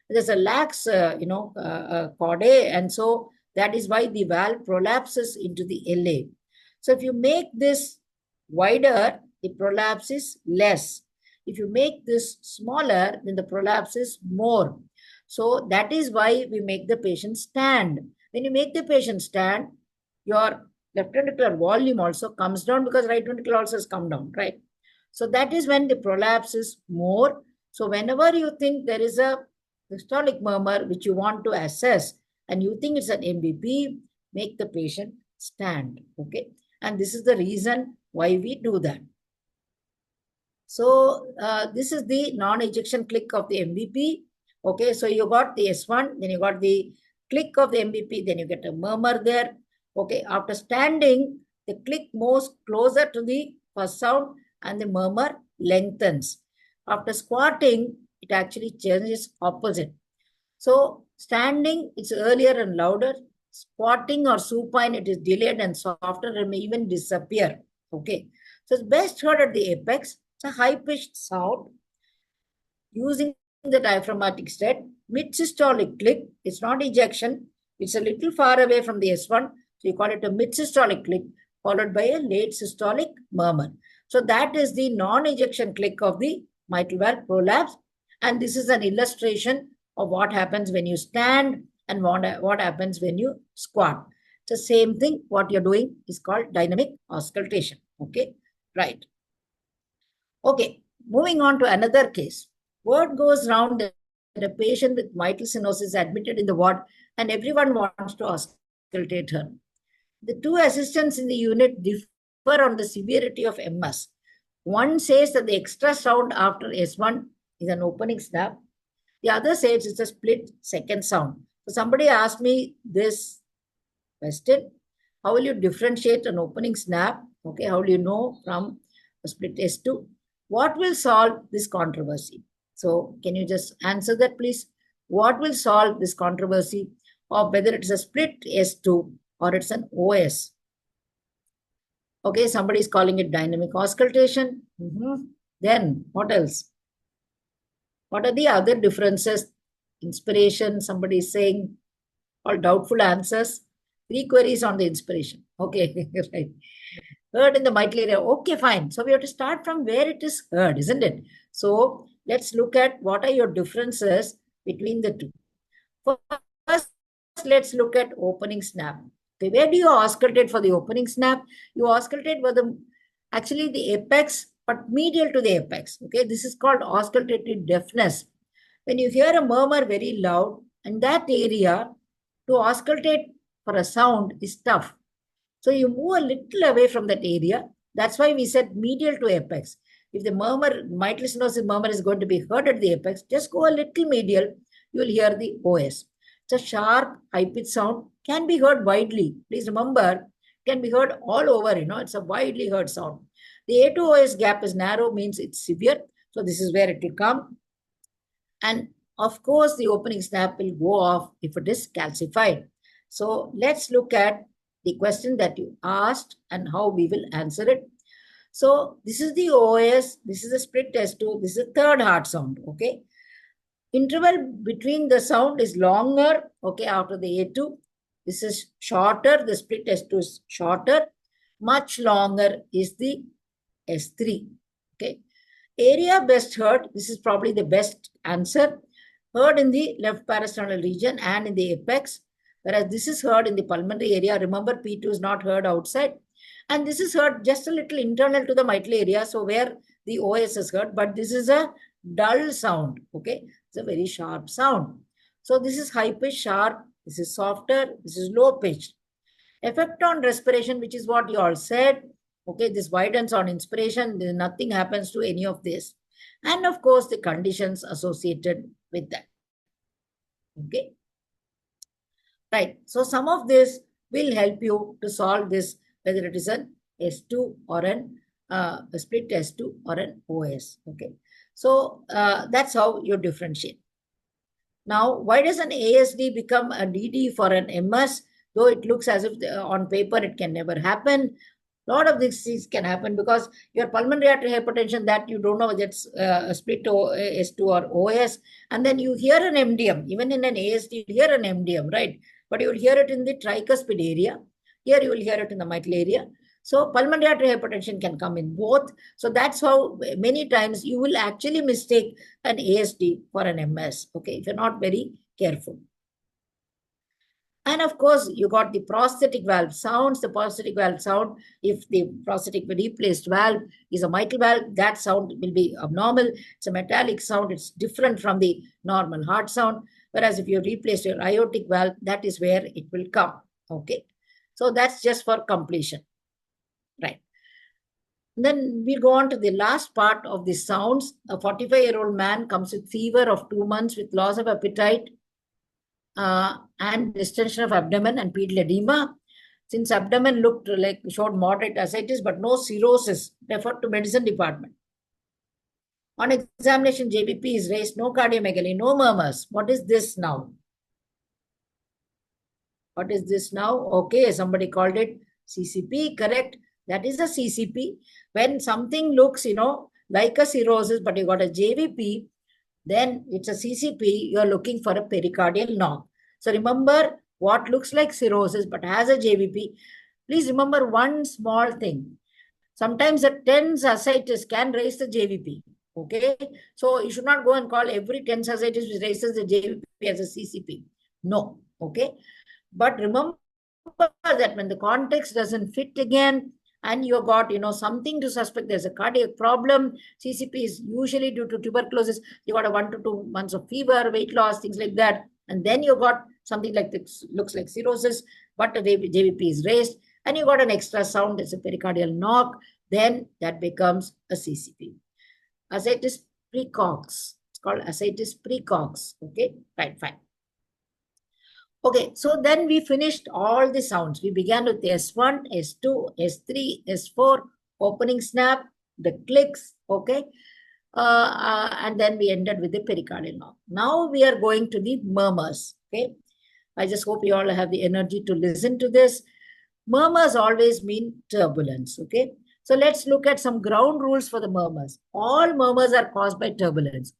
There's a lax, cord A, and so that is why the valve prolapses into the LA. So if you make this wider, the prolapse is less. If you make this smaller, then the prolapse is more. So that is why we make the patient stand. When you make the patient stand, your left ventricular volume also comes down because right ventricle also has come down, right? So that is when the prolapse is more. So whenever you think there is a systolic murmur which you want to assess and you think it's an MVP, make the patient stand, okay? And this is the reason why we do that. So this is the non-ejection click of the MVP. Okay, so you got the S1, then you got the click of the MVP, then you get a murmur there. Okay, after standing, the click moves closer to the first sound and the murmur lengthens. After squatting, it actually changes opposite. So standing, it's earlier and louder. Squatting or supine, it is delayed and softer and may even disappear. Okay, so it's best heard at the apex. It's a high-pitched sound using the diaphragmatic state. Mid-systolic click, it's not ejection. It's a little far away from the S1. So you call it a mid-systolic click followed by a late systolic murmur. So that is the non-ejection click of the mitral valve prolapse. And this is an illustration of what happens when you stand and what happens when you squat. It's the same thing. What you're doing is called dynamic auscultation. Okay, right. Okay, moving on to another case. Word goes round that a patient with mitral stenosis is admitted in the ward and everyone wants to auscultate her. The two assistants in the unit differ on the severity of MS. One says that the extra sound after S1 is an opening snap. The other says it's a split second sound. So somebody asked me this question. How will you differentiate an opening snap? Okay, how will you know from a split S2? What will solve this controversy? So can you just answer that, please? What will solve this controversy of whether it's a split S2 or it's an OS? Okay, somebody is calling it dynamic auscultation. Then what else? What are the other differences? Inspiration, somebody is saying. All doubtful answers. 3 queries on the inspiration. Okay, right. Heard in the mitral area. Okay, fine. So we have to start from where it is heard, isn't it? So let's look at what are your differences between the two. First, let's look at opening snap. Okay, where do you auscultate for the opening snap? You auscultate for the actually the apex, but medial to the apex. Okay, this is called auscultatory deafness. When you hear a murmur very loud, in that area, to auscultate for a sound is tough. So you move a little away from that area. That's why we said medial to apex. If the murmur, mitral stenosis murmur is going to be heard at the apex, just go a little medial, you will hear the OS. It's a sharp, high-pitched sound, can be heard widely. Please remember, can be heard all over, it's a widely heard sound. The A to OS gap is narrow, means it's severe. So this is where it will come. And of course, the opening snap will go off if it is calcified. So let's look at the question that you asked and how we will answer it. So this is the OS, this is the split S2, this is the third heart sound, okay? Interval between the sound is longer, okay, after the A2. This is shorter, the split S2 is shorter. Much longer is the S3, okay? Area best heard, this is probably the best answer. Heard in the left parasternal region and in the apex, whereas this is heard in the pulmonary area. Remember, P2 is not heard outside. And this is heard just a little internal to the mitral area, so where the OS is heard, but this is a dull sound, okay? It's a very sharp sound. So this is high pitch, sharp, this is softer, this is low pitched. Effect on respiration, which is what you all said, okay, this widens on inspiration, nothing happens to any of this. And of course, the conditions associated with that, okay? Right, so some of this will help you to solve this, whether it is an S2 or a split S2 or an OS, okay? So that's how you differentiate. Now, why does an ASD become a DD for an MS? Though it looks as if on paper it can never happen. A lot of these things can happen because your pulmonary artery hypertension that you don't know whether it's a split S2 or OS. And then you hear an MDM. Even in an ASD, you hear an MDM, right? But you will hear it in the tricuspid area. Here you will hear it in the mitral area. So pulmonary artery hypertension can come in both. So that's how many times you will actually mistake an ASD for an MS, okay, if you're not very careful. And of course, you got the prosthetic valve sounds. The prosthetic valve sound, if the prosthetic replaced valve is a mitral valve, that sound will be abnormal. It's a metallic sound. It's different from the normal heart sound. Whereas if you replace your aortic valve, that is where it will come, okay? So that's just for completion, right? Then we go on to the last part of the sounds. A 45-year-old man comes with fever of 2 months with loss of appetite, and distension of abdomen and pedal edema. Since abdomen looked like showed moderate ascites but no cirrhosis, referred to medicine department. On examination, JBP is raised, no cardiomegaly, no murmurs. What is this now? What is this now? Okay, somebody called it CCP, correct? That is a CCP. When something looks, like a cirrhosis, but you got a JVP, then it's a CCP, you're looking for a pericardial knock. So remember what looks like cirrhosis but has a JVP. Please remember one small thing. Sometimes a TENS ascites can raise the JVP. Okay, so you should not go and call every TENS ascites which raises the JVP as a CCP. No, okay. But remember that when the context doesn't fit again, and you got, something to suspect there's a cardiac problem, CCP is usually due to tuberculosis. You got a 1 to 2 months of fever, weight loss, things like that. And then you got something like this, looks like cirrhosis, but the JVP is raised, and you got an extra sound, it's a pericardial knock, then that becomes a CCP. Ascites precox. It's called ascites precox. Okay, right, fine. Okay, so then we finished all the sounds. We began with S1, S2, S3, S4, opening snap, the clicks, okay? And then we ended with the pericardial knock. Now we are going to the murmurs, okay? I just hope you all have the energy to listen to this. Murmurs always mean turbulence, okay? So let's look at some ground rules for the murmurs. All murmurs are caused by turbulence.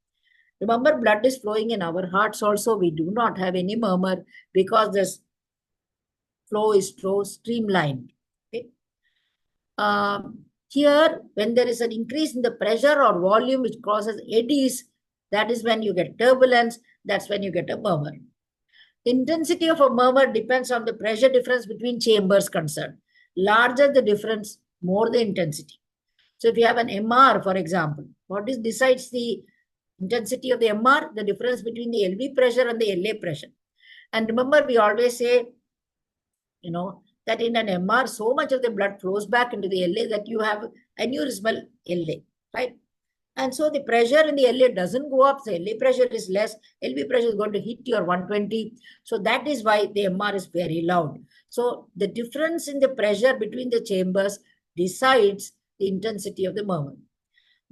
Remember, blood is flowing in our hearts also. We do not have any murmur because this flow is so streamlined. Okay. Here, when there is an increase in the pressure or volume which causes eddies, that is when you get turbulence. That's when you get a murmur. The intensity of a murmur depends on the pressure difference between chambers concerned. Larger the difference, more the intensity. So if you have an MR, for example, what decides the intensity of the MR? The difference between the LV pressure and the LA pressure. And remember, we always say, that in an MR, so much of the blood flows back into the LA that you have aneurysmal LA, right? And so the pressure in the LA doesn't go up. The LA pressure is less. LV pressure is going to hit your 120. So that is why the MR is very loud. So the difference in the pressure between the chambers decides the intensity of the murmur.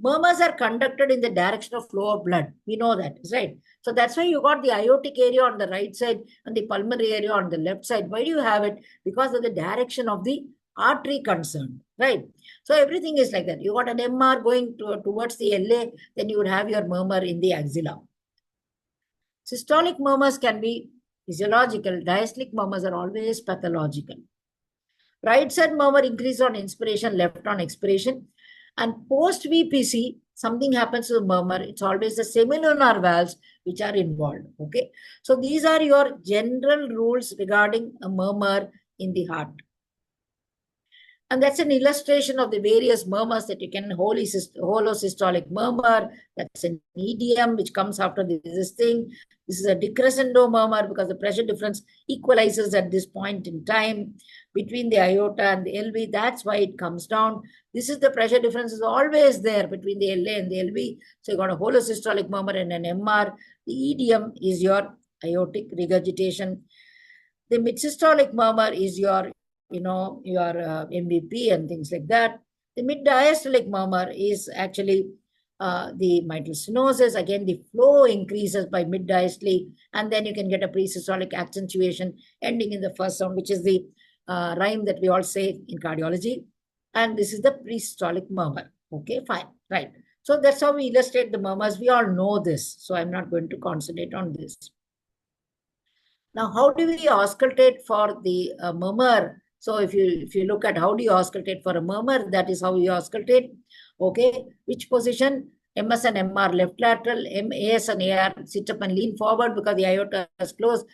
Murmurs are conducted in the direction of flow of blood. We know that, right? So that's why you got the aortic area on the right side and the pulmonary area on the left side. Why do you have it? Because of the direction of the artery concerned, right? So everything is like that. You got an MR going towards the LA, then you would have your murmur in the axilla. Systolic murmurs can be physiological. Diastolic murmurs are always pathological. Right side murmur increase on inspiration, left on expiration. And post VPC, something happens to the murmur. It's always the semilunar valves which are involved. Okay. So these are your general rules regarding a murmur in the heart. And that's an illustration of the various murmurs that you can, holosystolic murmur, that's an idiom which comes after this thing. This is a decrescendo murmur because the pressure difference equalizes at this point in time between the aorta and the LV. That's why it comes down. This is the pressure difference is always there between the LA and the LV. So you got a holosystolic murmur and an MR. The idiom is your aortic regurgitation. The mid-systolic murmur is your MVP and things like that. The mid-diastolic murmur is actually the mitral stenosis. Again, the flow increases by mid-diastole, and then you can get a pre-systolic accentuation ending in the first sound, which is the rhyme that we all say in cardiology. And this is the pre-systolic murmur. Okay, fine, right. So that's how we illustrate the murmurs. We all know this, so I'm not going to concentrate on this. Now, how do we auscultate for the murmur? So if you look at how do you auscultate for a murmur, that is how you auscultate. Okay, which position? MS and MR left lateral, MAS and AR sit up and lean forward because the aorta is closed.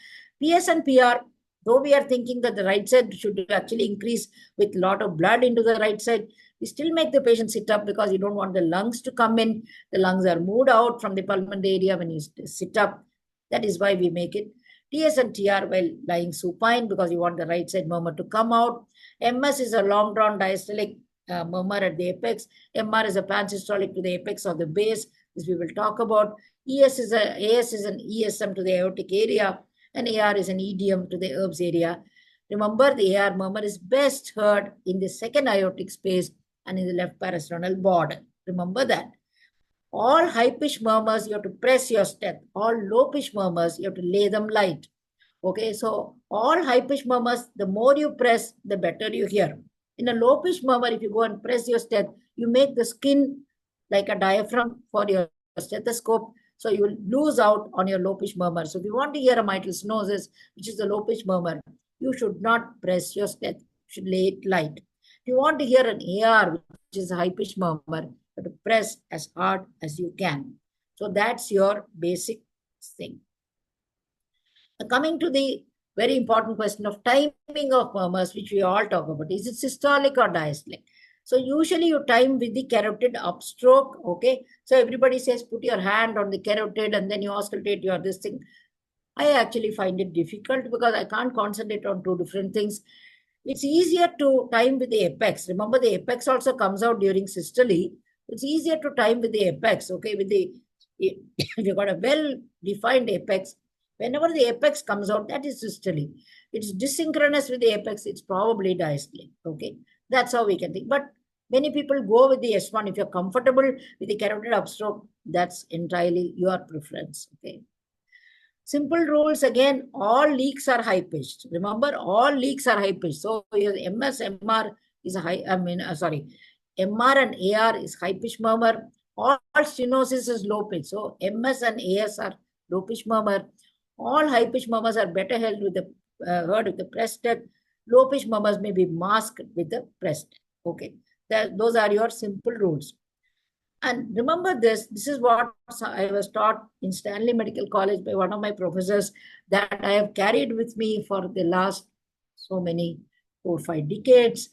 PS and PR, though we are thinking that the right side should actually increase with a lot of blood into the right side, we still make the patient sit up because you don't want the lungs to come in. The lungs are moved out from the pulmonary area when you sit up. That is why we make it. TS and TR while lying supine because you want the right side murmur to come out. MS is a long drawn diastolic murmur at the apex. MR is a pansystolic to the apex of the base. This we will talk about. AS is an ESM to the aortic area, and AR is an idiom to the herbs area. Remember, the AR murmur is best heard in the second aortic space and in the left parasternal border. Remember that. All high-pitched murmurs, you have to press your step. All low-pitched murmurs, you have to lay them light. Okay, so all high-pitched murmurs, the more you press, the better you hear. In a low-pitched murmur, if you go and press your step, you make the skin like a diaphragm for your stethoscope. So you will lose out on your low-pitched murmur. So if you want to hear a mitral stenosis, which is the low-pitched murmur, you should not press your step. You should lay it light. If you want to hear an AR, which is a high-pitched murmur, to press as hard as you can. So that's your basic thing. Now coming to the very important question of timing of murmurs, which we all talk about. Is it systolic or diastolic? So usually you time with the carotid upstroke. Okay. So everybody says put your hand on the carotid and then you auscultate your this thing. I actually find it difficult because I can't concentrate on two different things. It's easier to time with the apex. Remember, the apex also comes out during systole. It's easier to time with the apex, okay? With the, if you've got a well-defined apex, whenever the apex comes out, that is systole. It's dysynchronous with the apex, it's probably diastolic, okay? That's how we can think. But many people go with the S1. If you're comfortable with the carotid upstroke, that's entirely your preference, okay? Simple rules, again, all leaks are high-pitched. Remember, all leaks are high-pitched. So your MS, MR is a MR and AR is high-pitched murmur. All stenosis is low pitch. So MS and AS are low pitch murmur. All high pitch murmurs are better held with the heard with the pressed neck. Low pitch murmurs may be masked with the pressed neck. Okay, those are your simple rules. And remember this is what I was taught in Stanley Medical College by one of my professors that I have carried with me for the last so many 4-5 decades.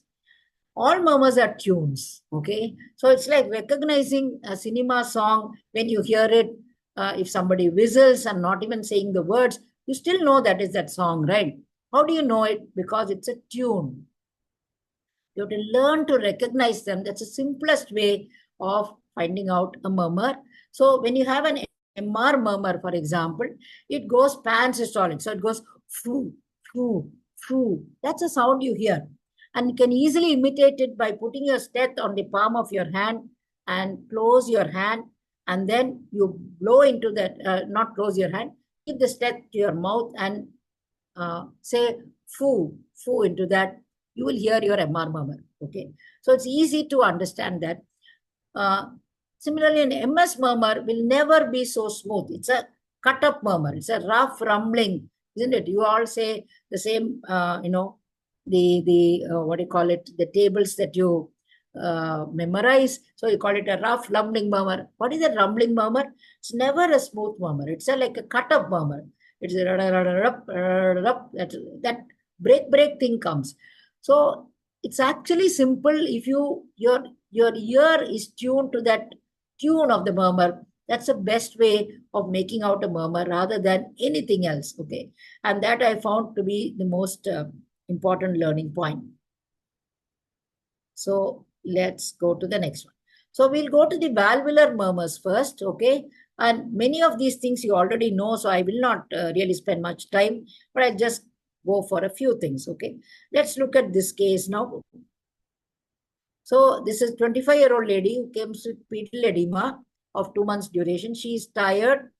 All murmurs are tunes, okay? So it's like recognizing a cinema song when you hear it. If somebody whistles and not even saying the words, you still know that is that song, right? How do you know it? Because it's a tune. You have to learn to recognize them. That's the simplest way of finding out a murmur. So when you have an MR murmur, for example, it goes pan-systolic. So it goes foo, foo, foo. That's a sound you hear. And you can easily imitate it by putting your stet on the palm of your hand and close your hand. And then you blow into that, not close your hand, keep the stet to your mouth and say foo, foo into that. You will hear your MR murmur. Okay. So it's easy to understand that. Similarly, an MS murmur will never be so smooth. It's a cut-up murmur. It's a rough rumbling, isn't it? You all say the same, what do you call it? The tables that you memorize. So you call it a rough rumbling murmur. What is a rumbling murmur? It's never a smooth murmur. It's like a cut-up murmur. It's a that break thing comes. So it's actually simple if your ear is tuned to that tune of the murmur. That's the best way of making out a murmur rather than anything else. Okay. And that I found to be the most important learning point. So let's go to the next one. So we'll go to the valvular murmurs first. Okay. And many of these things you already know, so I will not really spend much time, but I'll just go for a few things. Okay. Let's look at this case now. So this is 25-year-old lady who comes with pedal edema of 2 months duration. She is tired,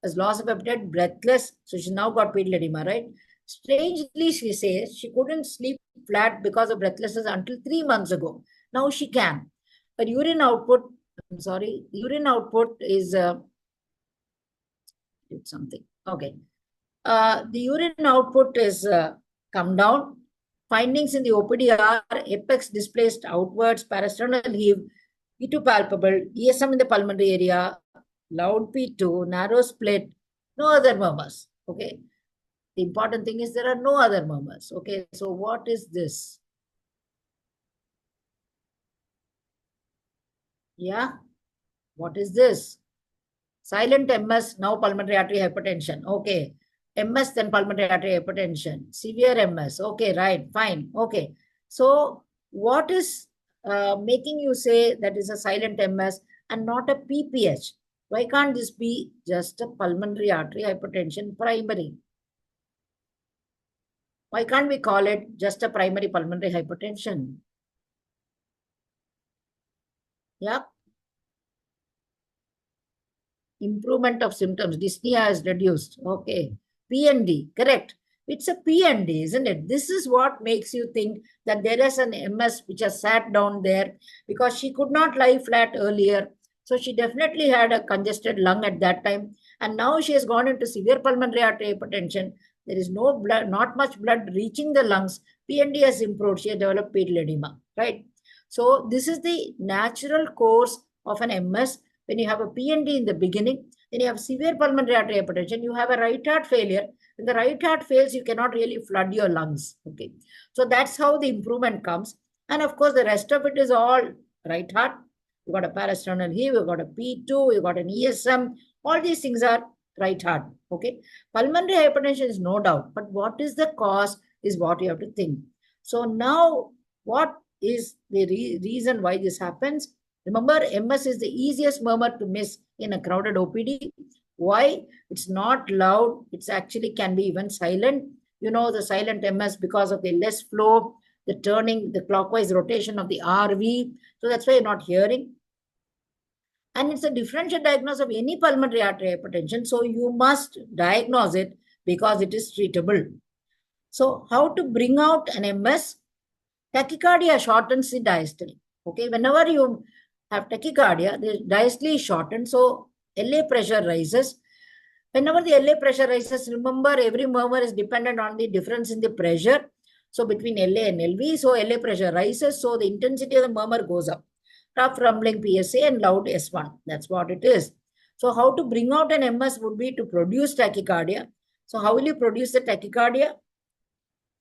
has loss of appetite, breathless. So she's now got pedal edema, right? Strangely, she says she couldn't sleep flat because of breathlessness until 3 months ago. Now she can. But urine output, urine output is something. Okay. The urine output is come down. Findings in the OPD are apex displaced outwards, parasternal heave, P2 palpable, ESM in the pulmonary area, loud P2, narrow split, no other murmurs. Okay. The important thing is there are no other murmurs. Okay. So what is this? Yeah. What is this? Silent MS, now pulmonary artery hypertension. Okay. MS, then pulmonary artery hypertension. Severe MS. Okay, right, fine. Okay. So what is making you say that is a silent MS and not a PPH? Why can't this be just a pulmonary artery hypertension primary? Why can't we call it just a primary pulmonary hypertension? Yeah. Improvement of symptoms. Dyspnea is reduced. Okay. PND, correct. It's a PND, isn't it? This is what makes you think that there is an MS which has sat down there because she could not lie flat earlier. So she definitely had a congested lung at that time. And now she has gone into severe pulmonary artery hypertension. There is no blood, not much blood reaching the lungs. PND has improved. She has developed pedal edema, right? So this is the natural course of an MS. When you have a PND in the beginning, then you have severe pulmonary artery hypertension, you have a right heart failure. When the right heart fails, you cannot really flood your lungs. Okay. So that's how the improvement comes. And of course, the rest of it is all right heart. You got a parasternal heave, you got a P2, you got an ESM. All these things are right heart. Okay. Pulmonary hypertension is no doubt. But what is the cause is what you have to think. So now, what is the reason why this happens? Remember, MS is the easiest murmur to miss in a crowded OPD. Why? It's not loud. It's actually can be even silent. You know, the silent MS because of the less flow, the turning, the clockwise rotation of the RV. So that's why you're not hearing. And it's a differential diagnosis of any pulmonary artery hypertension. So you must diagnose it because it is treatable. So how to bring out an MS? Tachycardia shortens the diastole. Okay, whenever you have tachycardia, the diastole is shortened, so LA pressure rises. Whenever the LA pressure rises, remember every murmur is dependent on the difference in the pressure. So between LA and LV, so LA pressure rises, so the intensity of the murmur goes up. Rough rumbling PSA and loud S1. That's what it is. So how to bring out an MS would be to produce tachycardia. So how will you produce the tachycardia?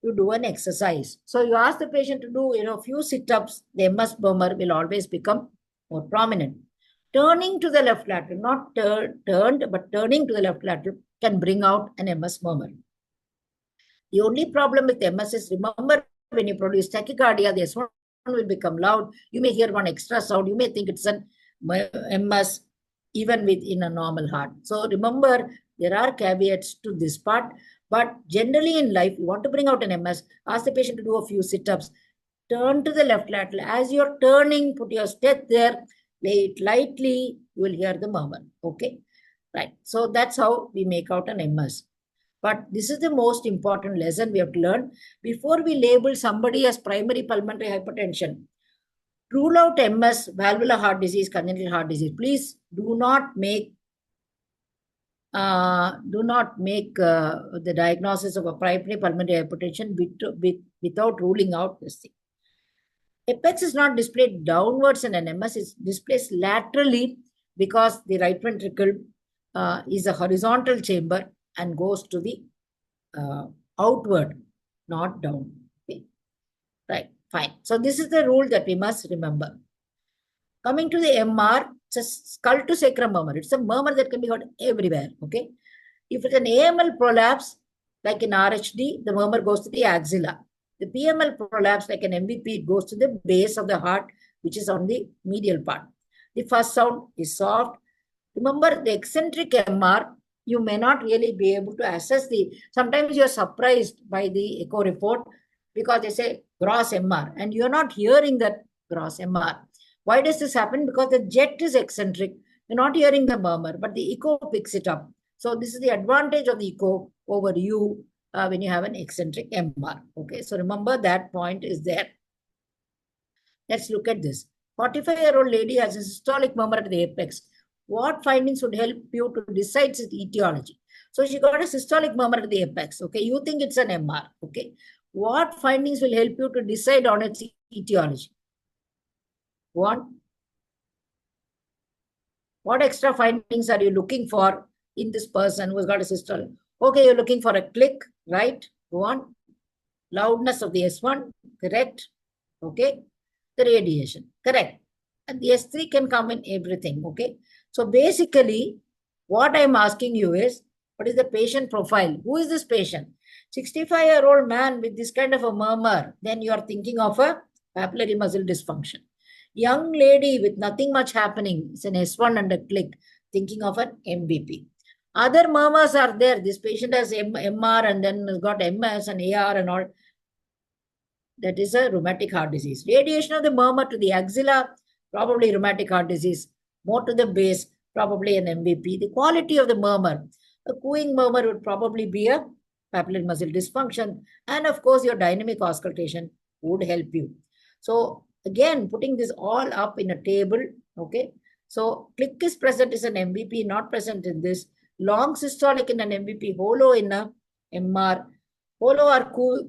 You do an exercise. So you ask the patient to do, few sit-ups, the MS murmur will always become more prominent. Turning to the left lateral, not turned, but turning to the left lateral can bring out an MS murmur. The only problem with MS is, remember, when you produce tachycardia, the S1 will become loud. You may hear one extra sound. You may think it's an MS even within a normal heart. So remember, there are caveats to this part. But generally in life, you want to bring out an MS, ask the patient to do a few sit-ups. Turn to the left lateral. As you're turning, put your step there, lay it lightly, you will hear the murmur. Okay? Right. So that's how we make out an MS. But this is the most important lesson we have to learn. Before we label somebody as primary pulmonary hypertension, rule out MS, valvular heart disease, congenital heart disease. Please do not make the diagnosis of a primary pulmonary hypertension without ruling out this thing. Apex is not displayed downwards in an MS, it's displayed laterally because the right ventricle is a horizontal chamber and goes to the outward, not down. Okay. Right, fine. So this is the rule that we must remember. Coming to the MR, it's a skull to sacrum murmur. It's a murmur that can be heard everywhere. Okay. If it's an AML prolapse, like in RHD, the murmur goes to the axilla. The PML prolapse, like an MVP, it goes to the base of the heart, which is on the medial part. The first sound is soft. Remember, the eccentric MR, you may not really be able to assess sometimes you're surprised by the echo report because they say gross MR and you're not hearing that gross MR. Why does this happen? Because the jet is eccentric. You're not hearing the murmur, but the echo picks it up. So this is the advantage of the echo over you when you have an eccentric MR. Okay, so remember that point is there. Let's look at this. 45-year-old lady has a systolic murmur at the apex. What findings would help you to decide its etiology? So she got a systolic murmur at the apex. Okay, you think it's an MR. Okay, what findings will help you to decide on its etiology? What extra findings are you looking for in this person who has got a systolic? Okay, you're looking for a click, right? Go on. Loudness of the S1, correct? Okay. The radiation, correct. And the S3 can come in everything, okay? So basically, what I'm asking you is, what is the patient profile? Who is this patient? 65-year-old man with this kind of a murmur, then you are thinking of a papillary muscle dysfunction. Young lady with nothing much happening, it's an S1 and a click, thinking of an MVP. Other murmurs are there. This patient has MR and then has got MS and AR and all. That is a rheumatic heart disease. Radiation of the murmur to the axilla, probably rheumatic heart disease. More to the base, probably an MVP. The quality of the murmur, a cooing murmur would probably be a papillary muscle dysfunction. And of course, your dynamic auscultation would help you. So again, putting this all up in a table, okay. So click is present is an MVP, not present in this. Long systolic in an MVP, hollow in a MR. Hollow or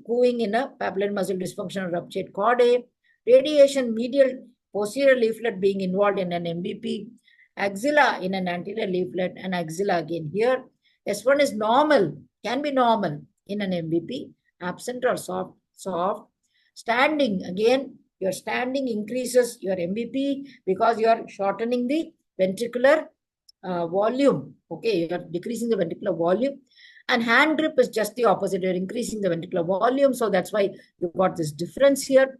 cooing in a papillary muscle dysfunction or ruptured chordae. Radiation medial posterior leaflet being involved in an MVP. Axilla in an anterior leaflet and axilla again here. S1 is normal, can be normal in an MVP. Absent or soft. Standing, again, your standing increases your MVP because you are shortening the ventricular volume. Okay, you are decreasing the ventricular volume. And hand grip is just the opposite. You're increasing the ventricular volume. So that's why you've got this difference here.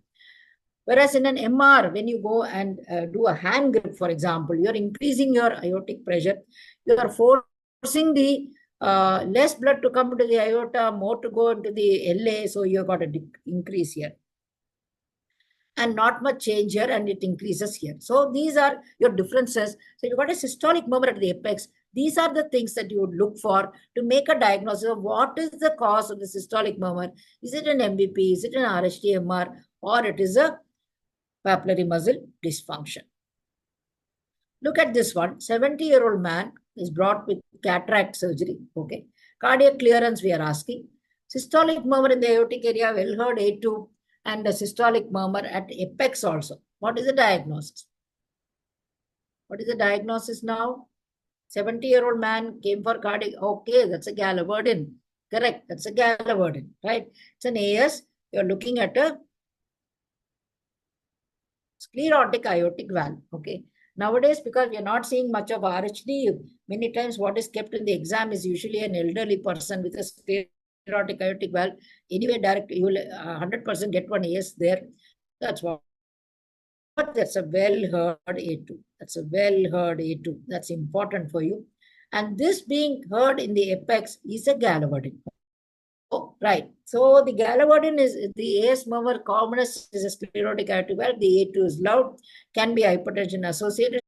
Whereas in an MR, when you go and do a hand grip, for example, you're increasing your aortic pressure. You are forcing the less blood to come into the aorta, more to go into the LA. So you've got an increase here. And not much change here, and it increases here. So these are your differences. So you've got a systolic murmur at the apex. These are the things that you would look for to make a diagnosis of what is the cause of the systolic murmur. Is it an MVP? Is it an RHD-MR? Or it is a papillary muscle dysfunction? Look at this one. 70-year-old man is brought with cataract surgery. Okay. Cardiac clearance we are asking. Systolic murmur in the aortic area, well heard A2, and a systolic murmur at apex also. What is the diagnosis? What is the diagnosis now? 70-year-old man came for cardiac. Okay, that's a Gallaverdin. Correct. That's a Gallaverdin, right? It's an AS. You're looking at a sclerotic aortic valve. Okay. Nowadays, because we are not seeing much of RHD, many times what is kept in the exam is usually an elderly person with a sclerotic aortic valve. Anyway, direct you will 100% get one AS there. That's what. But that's a well-heard A2. That's a well-heard A2. That's important for you. And this being heard in the apex is a Gallaverdin. Oh, right. So the Gallaverdin is the AS murmur commonest is a sclerotic aortic valve. The A2 is loud, can be hypertension associated.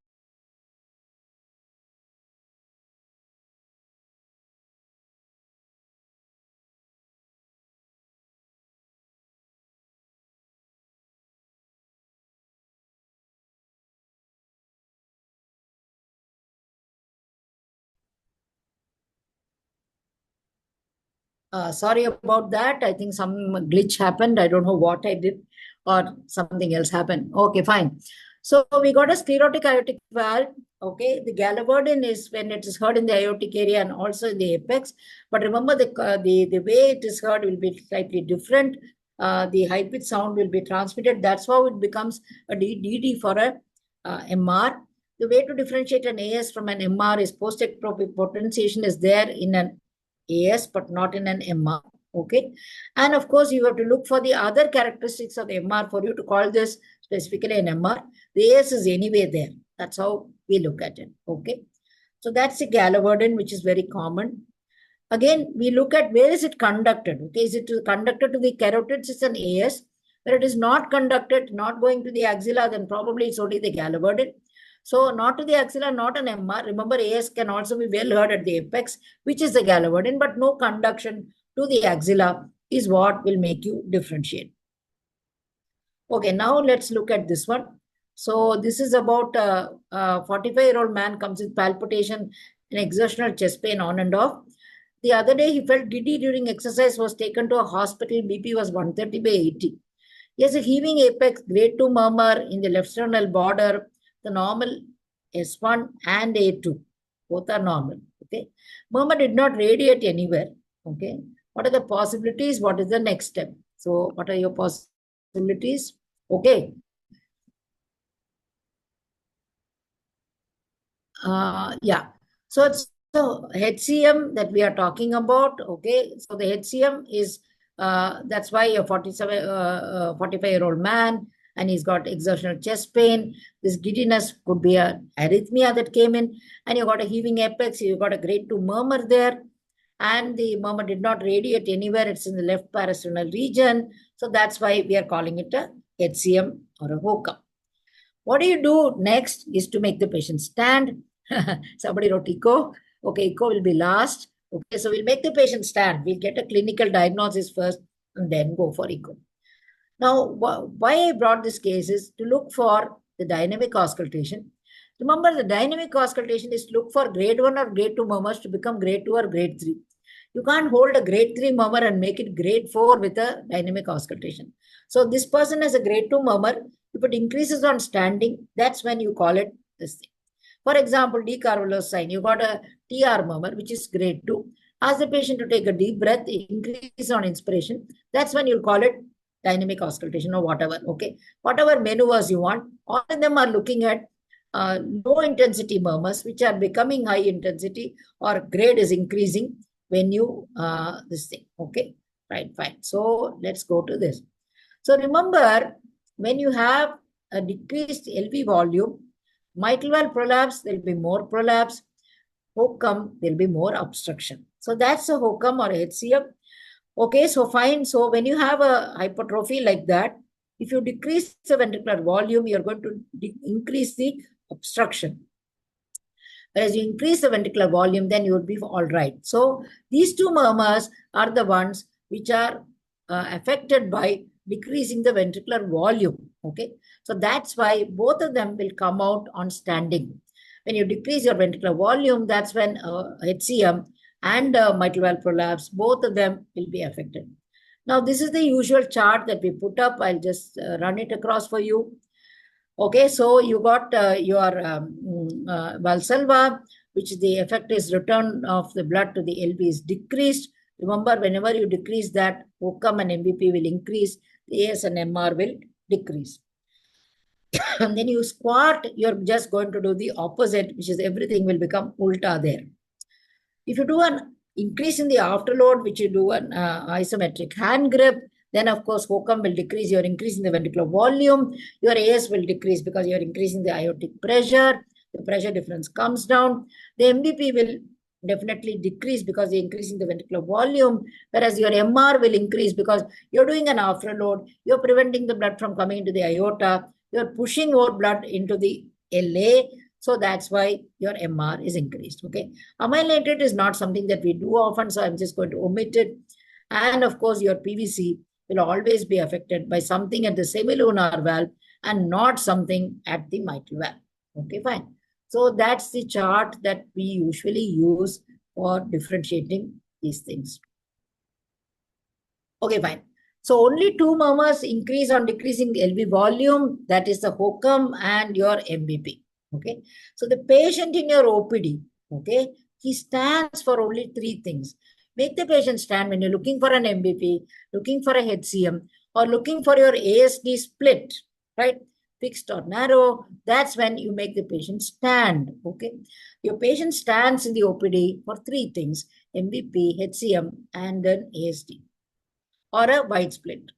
Sorry about that. I think some glitch happened. I don't know what I did or something else happened. Okay, fine. So we got a sclerotic aortic valve. Okay, the Gallaverdin is when it is heard in the aortic area and also in the apex. But remember the way it is heard will be slightly different. The high pitch sound will be transmitted. That's how it becomes a DD for a MR. The way to differentiate an AS from an MR is post-ectropic potentiation is there in an AS, but not in an MR. Okay. And of course, you have to look for the other characteristics of the MR for you to call this specifically an MR. The AS is anyway there. That's how we look at it. Okay. So that's the Gallaverdin, which is very common. Again, we look at where is it conducted. Okay. Is it conducted to the carotids? It's an AS. Where it is not conducted, not going to the axilla, then probably it's only the Gallaverdin. So not to the axilla, not an MR. Remember, AS can also be well heard at the apex, which is the Gallaverdin, but no conduction to the axilla is what will make you differentiate. Okay, now let's look at this one. So this is about a 45-year-old man comes with palpitation and exertional chest pain on and off. The other day he felt giddy during exercise, was taken to a hospital. BP was 130 by 80. He has a heaving apex, grade 2 murmur in the left sternal border. The normal S1 and A2, both are normal. Okay. Murmur did not radiate anywhere. Okay. What are the possibilities? What is the next step? So, what are your possibilities? Okay. Yeah. So, it's the HCM that we are talking about. Okay. So, the HCM is, that's why a 45-year-old man, and he's got exertional chest pain. This giddiness could be an arrhythmia that came in, and you got a heaving apex, you got a grade 2 murmur there, and the murmur did not radiate anywhere. It's in the left parasternal region. So that's why we are calling it a HCM or a HOCA. What do you do next is to make the patient stand. Somebody wrote echo. Okay, echo will be last. Okay, so we'll make the patient stand. We'll get a clinical diagnosis first and then go for echo. Now, why I brought this case is to look for the dynamic auscultation. Remember, the dynamic auscultation is to look for grade 1 or grade 2 murmurs to become grade 2 or grade 3. You can't hold a grade 3 murmur and make it grade 4 with a dynamic auscultation. So this person has a grade 2 murmur. If it increases on standing, that's when you call it this thing. For example, D. Carvalho's sign, you got a TR murmur, which is grade 2. Ask the patient to take a deep breath, increase on inspiration. That's when you'll call it dynamic auscultation or whatever. Okay. Whatever maneuvers you want, all of them are looking at low intensity murmurs, which are becoming high intensity or grade is increasing when you, this thing. Okay. Right. Fine. So let's go to this. So remember, when you have a decreased LV volume, mitral valve prolapse, there will be more prolapse. HOCM, there will be more obstruction. So that's a HOCM or HCM. Okay, so fine. So when you have a hypertrophy like that, if you decrease the ventricular volume, you're going to increase the obstruction. Whereas you increase the ventricular volume, then you would be all right. So these two murmurs are the ones which are affected by decreasing the ventricular volume. Okay, so that's why both of them will come out on standing. When you decrease your ventricular volume, that's when HCM and mitral valve prolapse, both of them will be affected. Now, this is the usual chart that we put up. I'll just run it across for you. Okay, so you got your Valsalva, which the effect is return of the blood to the LV is decreased. Remember, whenever you decrease that, OCUM and MVP will increase, the AS and MR will decrease. And then you squat, you're just going to do the opposite, which is everything will become ulta there. If you do an increase in the afterload, which you do an isometric hand grip, then of course HOCUM will decrease, you're increasing the ventricular volume, your AS will decrease because you're increasing the aortic pressure, the pressure difference comes down. The MVP will definitely decrease because you're increasing the ventricular volume, whereas your MR will increase because you're doing an afterload, you're preventing the blood from coming into the aorta, you're pushing more blood into the LA, so that's why your MR is increased, okay? Amyl nitrate is not something that we do often, so I'm just going to omit it. And of course, your PVC will always be affected by something at the semilunar valve and not something at the mitral valve. Okay, fine. So that's the chart that we usually use for differentiating these things. Okay, fine. So only two murmurs increase on decreasing LV volume, that is the HOCUM and your MVP. Okay, so the patient in your OPD, okay, he stands for only three things. Make the patient stand when you're looking for an MVP, looking for a HCM, or looking for your ASD split, right? Fixed or narrow, that's when you make the patient stand, okay? Your patient stands in the OPD for three things, MVP, HCM, and then ASD, or a wide split.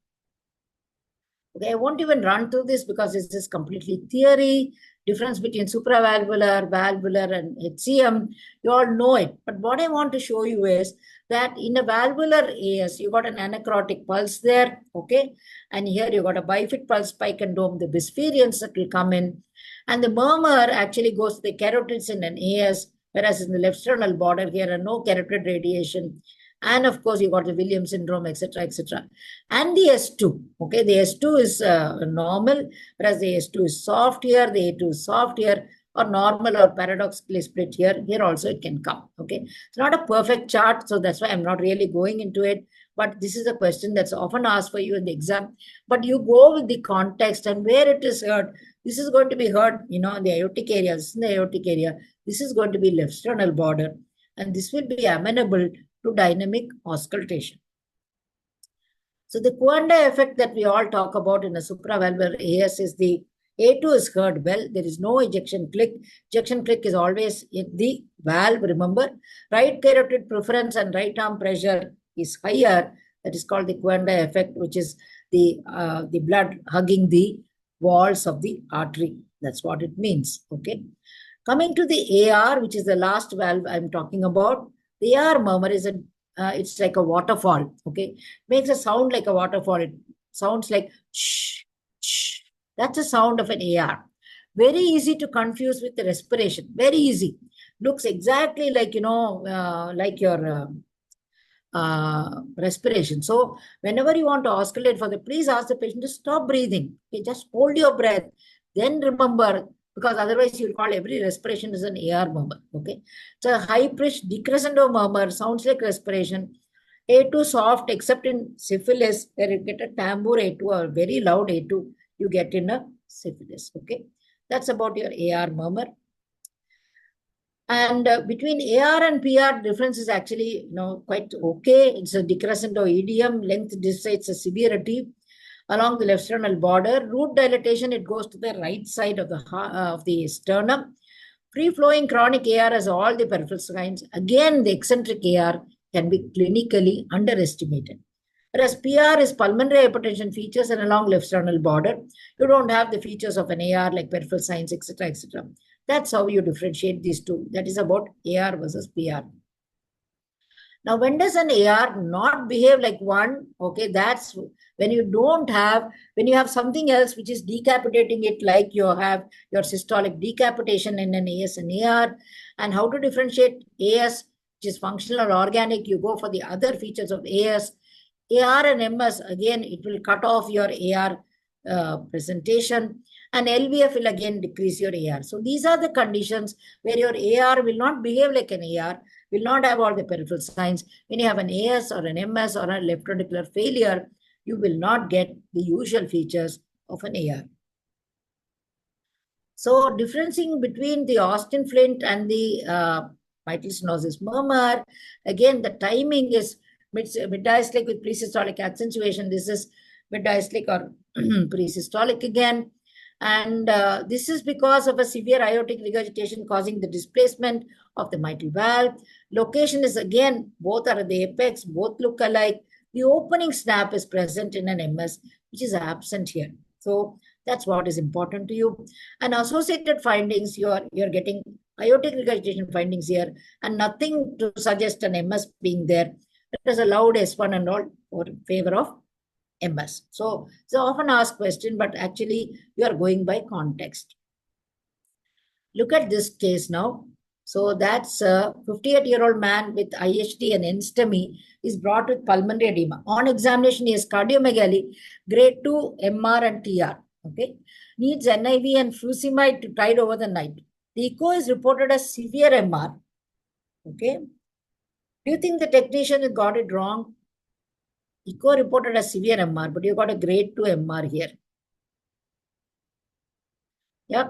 Okay, I won't even run through this because this is completely theory. Difference between supravalvular, valvular, and HCM, you all know it. But what I want to show you is that in a valvular AS, you got an anacrotic pulse there, okay? And here you got a bifid pulse spike and dome, the bispherians that will come in. And the murmur actually goes to the carotids in an AS, whereas in the left sternal border, here are no carotid radiation. And of course, you got the Williams syndrome, etc., etc. And the S2, okay, the S2 is normal, whereas the S2 is soft here, the A2 is soft here, or normal or paradoxically split here. Here also it can come, okay. It's not a perfect chart, so that's why I'm not really going into it. But this is a question that's often asked for you in the exam. But you go with the context and where it is heard. This is going to be heard, you know, in the aortic area. This is in the aortic area. This is going to be left sternal border. And this will be amenable to dynamic auscultation. So the Kuanda effect that we all talk about in a supravalvular AS is the A2 is heard well. There is no ejection click. Ejection click is always in the valve, remember. Right carotid preference and right arm pressure is higher. That is called the Kuanda effect, which is the blood hugging the walls of the artery. That's what it means, okay. Coming to the AR, which is the last valve I'm talking about, the AR murmur is it's like a waterfall, okay. Makes a sound like a waterfall. It sounds like shh, shh. That's a sound of an AR. Very easy to confuse with the respiration. Very easy. Looks exactly like, you know, like your respiration. So whenever you want to auscultate for please ask the patient to stop breathing. Okay, just hold your breath. Then remember, because otherwise you'll call every respiration as an AR murmur, okay? So a high-pitched decrescendo murmur sounds like respiration. A2 soft, except in syphilis, where you get a tambour A2 or very loud A2, you get in a syphilis, okay? That's about your AR murmur. And between AR and PR, difference is actually, you know, quite okay. It's a decrescendo idiom, length decides the severity. Along the left sternal border, root dilatation, it goes to the right side of the sternum. Free-flowing chronic AR has all the peripheral signs. Again, the eccentric AR can be clinically underestimated. Whereas PR is pulmonary hypertension features and along left sternal border, you don't have the features of an AR like peripheral signs, etc., etc. That's how you differentiate these two. That is about AR versus PR. Now, when does an AR not behave like one? Okay, that's when you when you have something else which is decapitating it, like you have your systolic decapitation in an AS and AR. And how to differentiate AS, which is functional or organic, you go for the other features of AS. AR and MS, again, it will cut off your AR presentation. And LVF will again decrease your AR. So these are the conditions where your AR will not behave like an AR, will not have all the peripheral signs. When you have an AS or an MS or a left ventricular failure, you will not get the usual features of an AR. So differencing between the Austin Flint and the mitral stenosis murmur, again, the timing is mid-diastolic with pre-systolic accentuation. This is mid-diastolic or pre-systolic again. And this is because of a severe aortic regurgitation causing the displacement of the mitral valve. Location is again, both are at the apex, both look alike. The opening snap is present in an MS, which is absent here. So that's what is important to you. And associated findings, you're getting aortic regurgitation findings here, and nothing to suggest an MS being there. It is a loud S1 and all for favor of MS. So it's an often asked question, but actually you are going by context. Look at this case now. So that's a 58-year-old man with IHD and NSTEMI is brought with pulmonary edema. On examination, he has cardiomegaly, grade 2 MR and TR. Okay, needs NIV and furosemide to tide over the night. The echo is reported as severe MR. Okay, do you think the technician got it wrong? Echo reported as severe MR, but you got a grade 2 MR here. Yeah.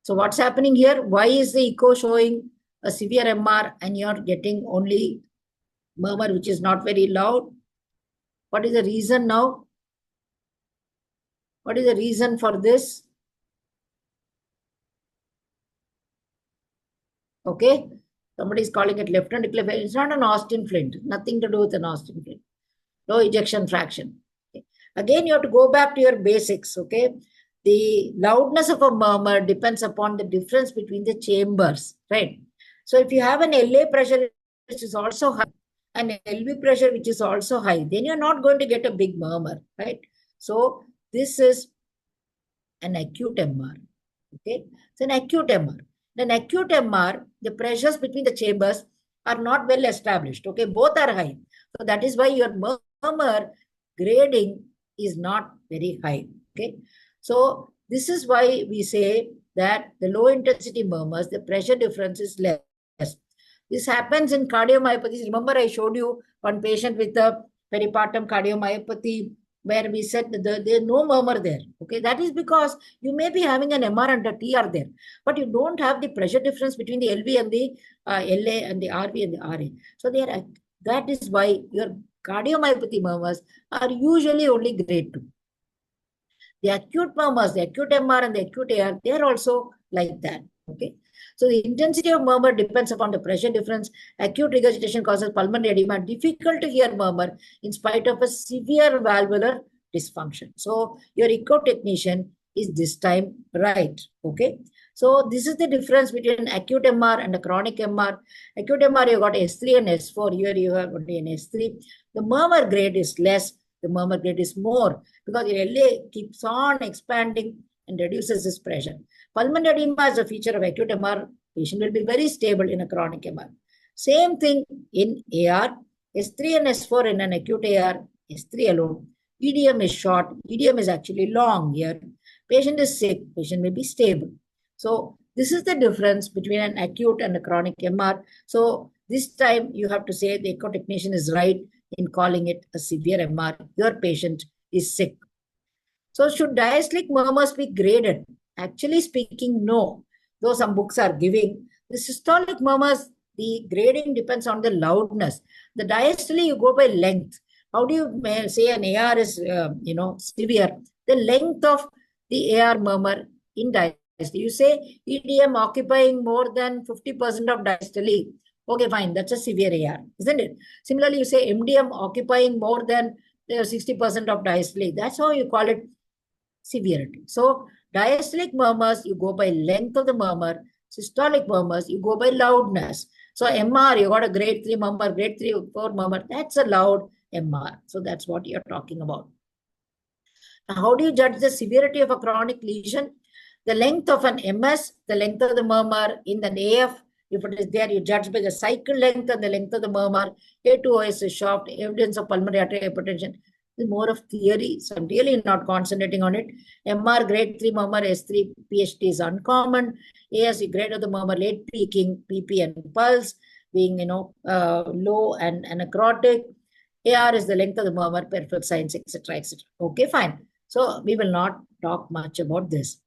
So what's happening here? Why is the echo showing a severe MR and you're getting only murmur, which is not very loud? What is the reason now? What is the reason for this? Okay. Somebody is calling it left ventricular failure. It's not an Austin Flint. Nothing to do with an Austin Flint. Low ejection fraction. Okay. Again, you have to go back to your basics. Okay. The loudness of a murmur depends upon the difference between the chambers, right? So if you have an LA pressure which is also high and an LV pressure which is also high, then you're not going to get a big murmur, right? So this is an acute MR, okay? It's an acute MR. In an acute MR, the pressures between the chambers are not well established, okay? Both are high. So that is why your murmur grading is not very high, okay? So this is why we say that the low intensity murmurs, the pressure difference is less. This happens in cardiomyopathies. Remember, I showed you one patient with a peripartum cardiomyopathy where we said that there's no murmur there. Okay, that is because you may be having an MR and a TR there, but you don't have the pressure difference between the LV and the LA and the RV and the RA. So that is why your cardiomyopathy murmurs are usually only grade 2. The acute murmurs, the acute MR and the acute AR, they are also like that. Okay. So the intensity of murmur depends upon the pressure difference. Acute regurgitation causes pulmonary edema, difficult to hear murmur in spite of a severe valvular dysfunction. So your echo technician is this time right. Okay. So this is the difference between acute MR and a chronic MR. Acute MR, you got S3 and S4. Here you have only an S3. The murmur grade is less. The murmur grade is more because your LA keeps on expanding and reduces this pressure. Pulmonary edema is a feature of acute MR. Patient will be very stable in a chronic MR. Same thing in AR. S3 and S4 in an acute AR. S3 alone. EDM is short. EDM is actually long here. Patient is sick. Patient may be stable. So this is the difference between an acute and a chronic MR. So this time you have to say the echo technician is right in calling it a severe MR. Your patient is sick. So should diastolic murmurs be graded? Actually speaking, no. Though some books are giving. The systolic murmurs, the grading depends on the loudness. The diastole, you go by length. How do you say an AR is, severe? The length of the AR murmur in diastole. You say EDM occupying more than 50% of diastole. Okay, fine. That's a severe AR, isn't it? Similarly, you say MDM occupying more than 60% of diastole. That's how you call it severity. So diastolic murmurs, you go by length of the murmur. Systolic murmurs, you go by loudness. So MR, you got a grade 3 murmur, grade 3 or 4 murmur. That's a loud MR. So that's what you're talking about. Now, how do you judge the severity of a chronic lesion? The length of an MS, the length of the murmur in an AF, if it is there, you judge by the cycle length and the length of the murmur. A2OS is short, evidence of pulmonary arterial hypertension. It's more of theory, so I'm really not concentrating on it. MR grade 3 murmur, S3 PHT is uncommon. AS grade of the murmur, late peaking, PP and pulse being, low and necrotic. AR is the length of the murmur, peripheral signs, etc., etc. Okay, fine. So we will not talk much about this.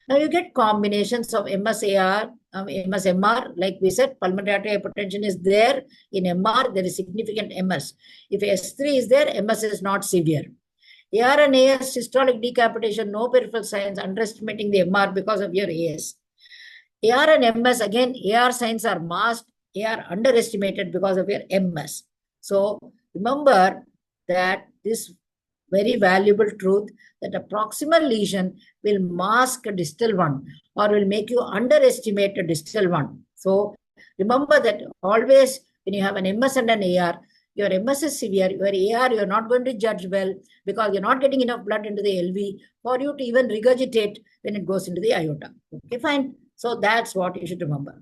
Now you get combinations of MSAR, MSMR. Like we said, pulmonary artery hypertension is there. In MR, there is significant MS. If S3 is there, MS is not severe. AR and AS, systolic decapitation, no peripheral signs, underestimating the MR because of your AS. AR and MS, again, AR signs are masked, AR underestimated because of your MS. So remember that this very valuable truth, that a proximal lesion will mask a distal one or will make you underestimate a distal one. So remember that always when you have an MS and an AR, your MS is severe, your AR you're not going to judge well because you're not getting enough blood into the LV for you to even regurgitate when it goes into the aorta. Okay, fine. So that's what you should remember.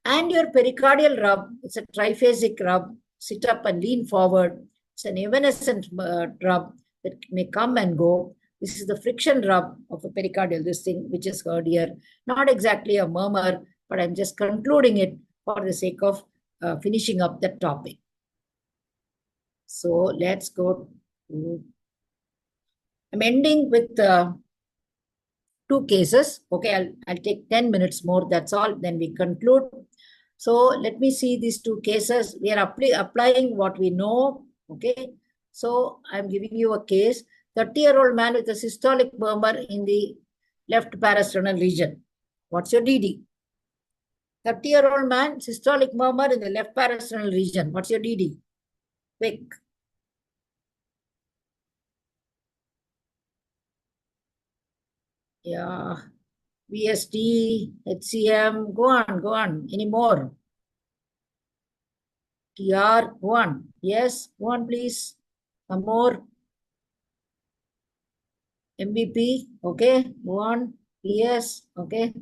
And your pericardial rub, it's a triphasic rub, sit up and lean forward. It's an evanescent rub that may come and go. This is the friction rub of a pericardial, this thing which is heard here. Not exactly a murmur, but I'm just concluding it for the sake of finishing up the topic. So let's go to, I'm ending with two cases. Okay, I'll take 10 minutes more, that's all, then we conclude. So let me see these two cases. We are applying what we know. Okay, so I'm giving you a case. 30-year-old man with a systolic murmur in the left parasternal region. What's your DD? 30-year-old man, systolic murmur in the left parasternal region. What's your DD? Quick. Yeah. VSD, HCM, go on. Any more? TR, go on. Yes, go on, please. Some more. MVP, okay, go on. PS, okay.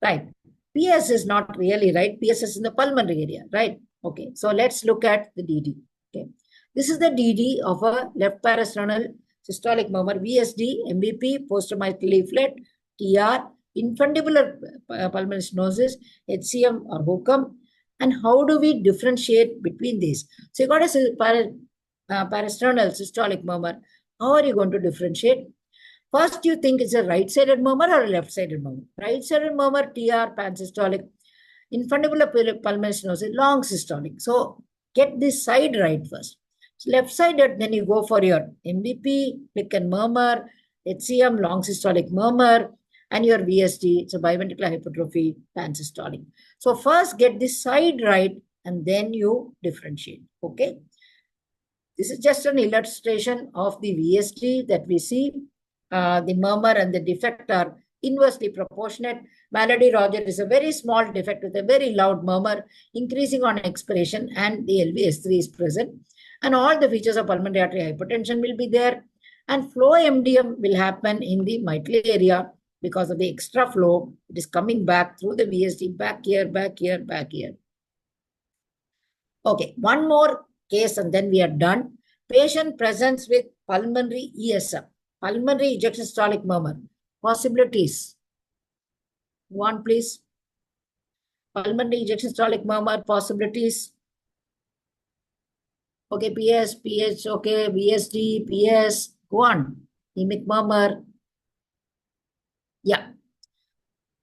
Right. PS is not really right. PS is in the pulmonary area, right? Okay, so let's look at the DD. Okay, this is the DD of a left parasternal systolic murmur, VSD, MVP, posthermitral leaflet, TR, infundibular pulmonary stenosis, HCM or HOCM. And how do we differentiate between these? So you got a parasternal systolic murmur. How are you going to differentiate? First, you think it's a right-sided murmur or a left-sided murmur. Right-sided murmur, TR, pansystolic. Infundibular pulmonary stenosis, long systolic. So get this side right first. So left-sided, then you go for your MVP, click and murmur, HCM, long systolic murmur, and your VSD, it's a biventricular hypertrophy, pansystolic. So first get this side right, and then you differentiate, okay? This is just an illustration of the VSD that we see. The murmur and the defect are inversely proportionate. Malady Roger is a very small defect with a very loud murmur, increasing on expiration, and the LVS3 is present. And all the features of pulmonary artery hypertension will be there. And flow MDM will happen in the mitral area because of the extra flow. It is coming back through the VSD, back here, back here, back here. Okay, one more case and then we are done. Patient presents with pulmonary ESM, pulmonary ejection systolic murmur. Possibilities. One, please. Pulmonary ejection systolic murmur, possibilities. Okay, PS, PH, okay, VSD, PS, go on. Emic murmur. Yeah.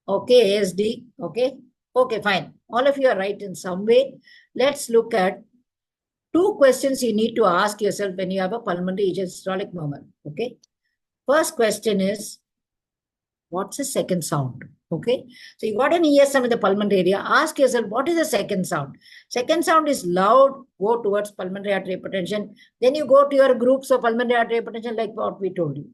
Okay, ASD, okay. Okay, fine. All of you are right in some way. Let's look at two questions you need to ask yourself when you have a pulmonary ejection systolic murmur, okay. First question is, what's the second sound? Okay, so you got an ESM in the pulmonary area. Ask yourself, what is the second sound? Second sound is loud, go towards pulmonary artery hypertension. Then you go to your groups of pulmonary artery hypertension, like what we told you.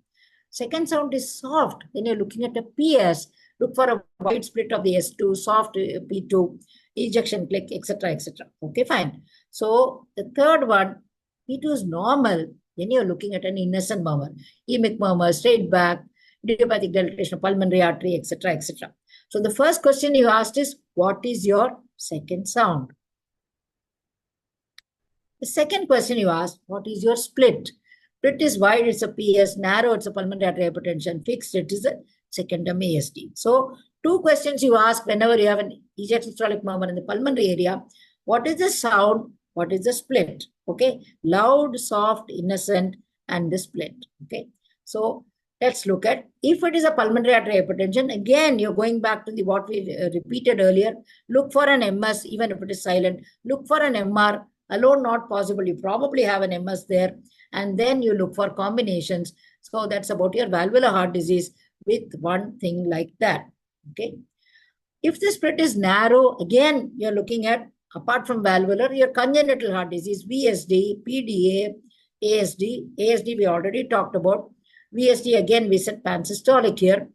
Second sound is soft. Then you're looking at a PS. Look for a wide split of the S2, soft P2, ejection click, etc., etc. Okay, fine. So the third one, P2 is normal. Then you're looking at an innocent murmur, emic murmur, straight back, idiopathic dilatation of pulmonary artery, etc., etc. So the first question you asked is, what is your second sound? The second question you asked, what is your split? Split is wide, it's a PS, narrow, it's a pulmonary artery hypertension, fixed, it is a secondum ASD. So, two questions you ask whenever you have an ejection systolic murmur in the pulmonary area. What is the sound? What is the split? Okay, loud, soft, innocent, and the split. Okay, so let's look at, if it is a pulmonary artery hypertension, again, you're going back to the what we repeated earlier. Look for an MS, even if it is silent. Look for an MR. Alone, not possible. You probably have an MS there. And then you look for combinations. So that's about your valvular heart disease with one thing like that. Okay. If the split is narrow, again, you're looking at, apart from valvular, your congenital heart disease, VSD, PDA, ASD. ASD we already talked about. VSD, again, we said pansystolic here.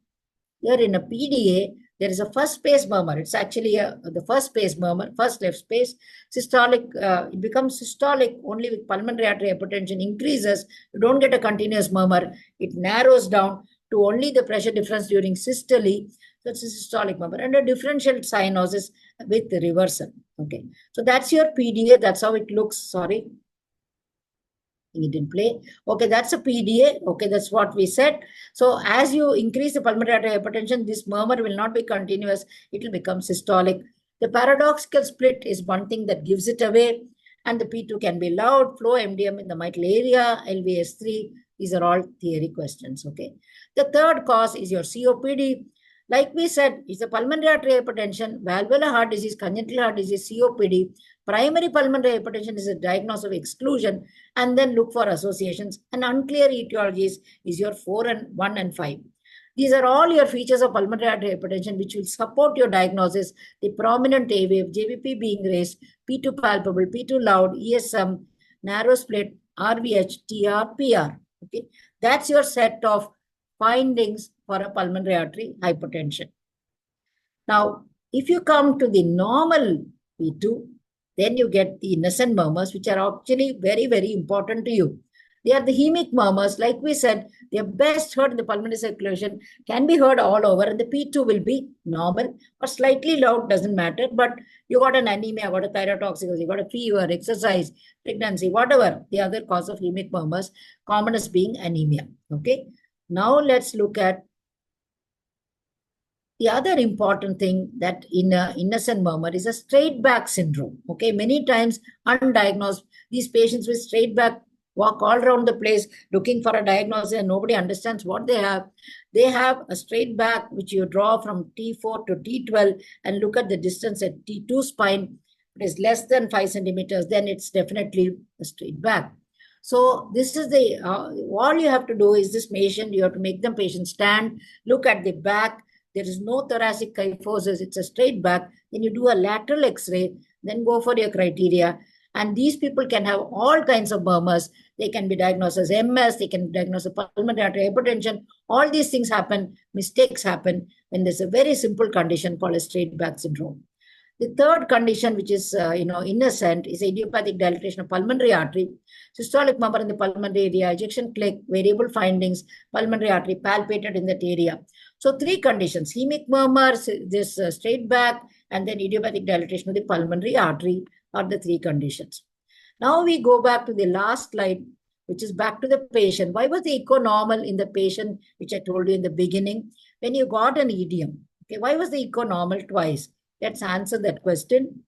Here in a PDA, there is a first space murmur. It's actually the first space murmur, first left space. Systolic, it becomes systolic only with pulmonary artery hypertension increases. You don't get a continuous murmur. It narrows down to only the pressure difference during systole. So it's a systolic murmur and a differential cyanosis with the reversal. Okay. So that's your PDA. That's how it looks. Sorry. It didn't play. Okay, that's a PDA. Okay, that's what we said. So as you increase the pulmonary artery hypertension, this murmur will not be continuous. It will become systolic. The paradoxical split is one thing that gives it away. And the P2 can be loud, flow MDM in the mitral area, LVS3. These are all theory questions. Okay. The third cause is your COPD. Like we said, it's a pulmonary artery hypertension, valvular heart disease, congenital heart disease, COPD. Primary pulmonary hypertension is a diagnosis of exclusion, and then look for associations. And unclear etiologies is your 4 and 1 and 5. These are all your features of pulmonary artery hypertension which will support your diagnosis. The prominent A wave, JVP being raised, P2 palpable, P2 loud, ESM, narrow split, RVH, TR, PR. Okay, that's your set of findings for a pulmonary artery hypertension. Now, if you come to the normal P2, then you get the innocent murmurs, which are actually very, very important to you. They are the hemic murmurs. Like we said, they are best heard in the pulmonary circulation, can be heard all over, and the P2 will be normal or slightly loud, doesn't matter. But you got an anemia, got a thyrotoxicosis, you got a fever, exercise, pregnancy, whatever the other cause of hemic murmurs, commonest being anemia. Okay. Now let's look at the other important thing that in a innocent murmur is a straight back syndrome. Okay, many times undiagnosed, these patients with straight back walk all around the place looking for a diagnosis and nobody understands what they have. They have a straight back which you draw from T4 to T12 and look at the distance at T2 spine. It is less than 5 centimeters, then it's definitely a straight back. So this is the, all you have to do is this patient, you have to make them patient stand, look at the back. There is no thoracic kyphosis, it's a straight back. Then you do a lateral x-ray, then go for your criteria. And these people can have all kinds of murmurs. They can be diagnosed as MS, they can be diagnosed as pulmonary artery hypertension. All these things happen, mistakes happen when there's a very simple condition called a straight back syndrome. The third condition, which is innocent, is idiopathic dilatation of pulmonary artery, systolic murmur in the pulmonary area, ejection click, variable findings, pulmonary artery palpated in that area. So 3 conditions: hemic murmurs, this straight back, and then idiopathic dilatation of the pulmonary artery are the 3 conditions. Now we go back to the last slide, which is back to the patient. Why was the echo normal in the patient, which I told you in the beginning? When you got an EDM, okay, why was the echo normal twice? Let's answer that question.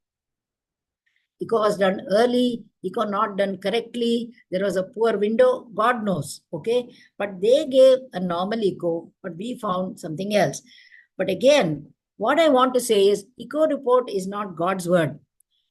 Echo was done early, echo not done correctly, there was a poor window, God knows, okay? But they gave a normal echo, but we found something else. But again, what I want to say is, echo report is not God's word.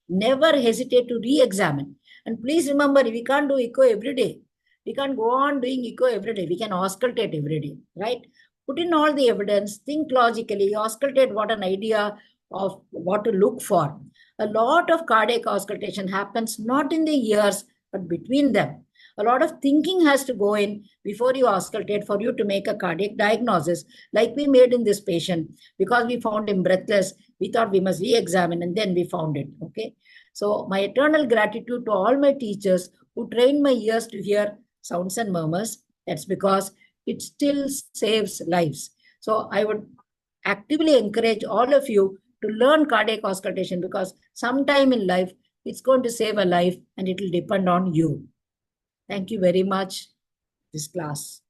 Never hesitate to re-examine. And please remember, we can't do echo every day. We can't go on doing echo every day. We can auscultate every day, right? Put in all the evidence, think logically, auscultate what an idea of what to look for. A lot of cardiac auscultation happens not in the ears, but between them. A lot of thinking has to go in before you auscultate for you to make a cardiac diagnosis, like we made in this patient. Because we found him breathless, we thought we must re-examine, and then we found it, okay? So my eternal gratitude to all my teachers who trained my ears to hear sounds and murmurs. That's because it still saves lives. So I would actively encourage all of you to learn cardiac auscultation, because sometime in life It's going to save a life and it will depend on you. Thank you very much, this class.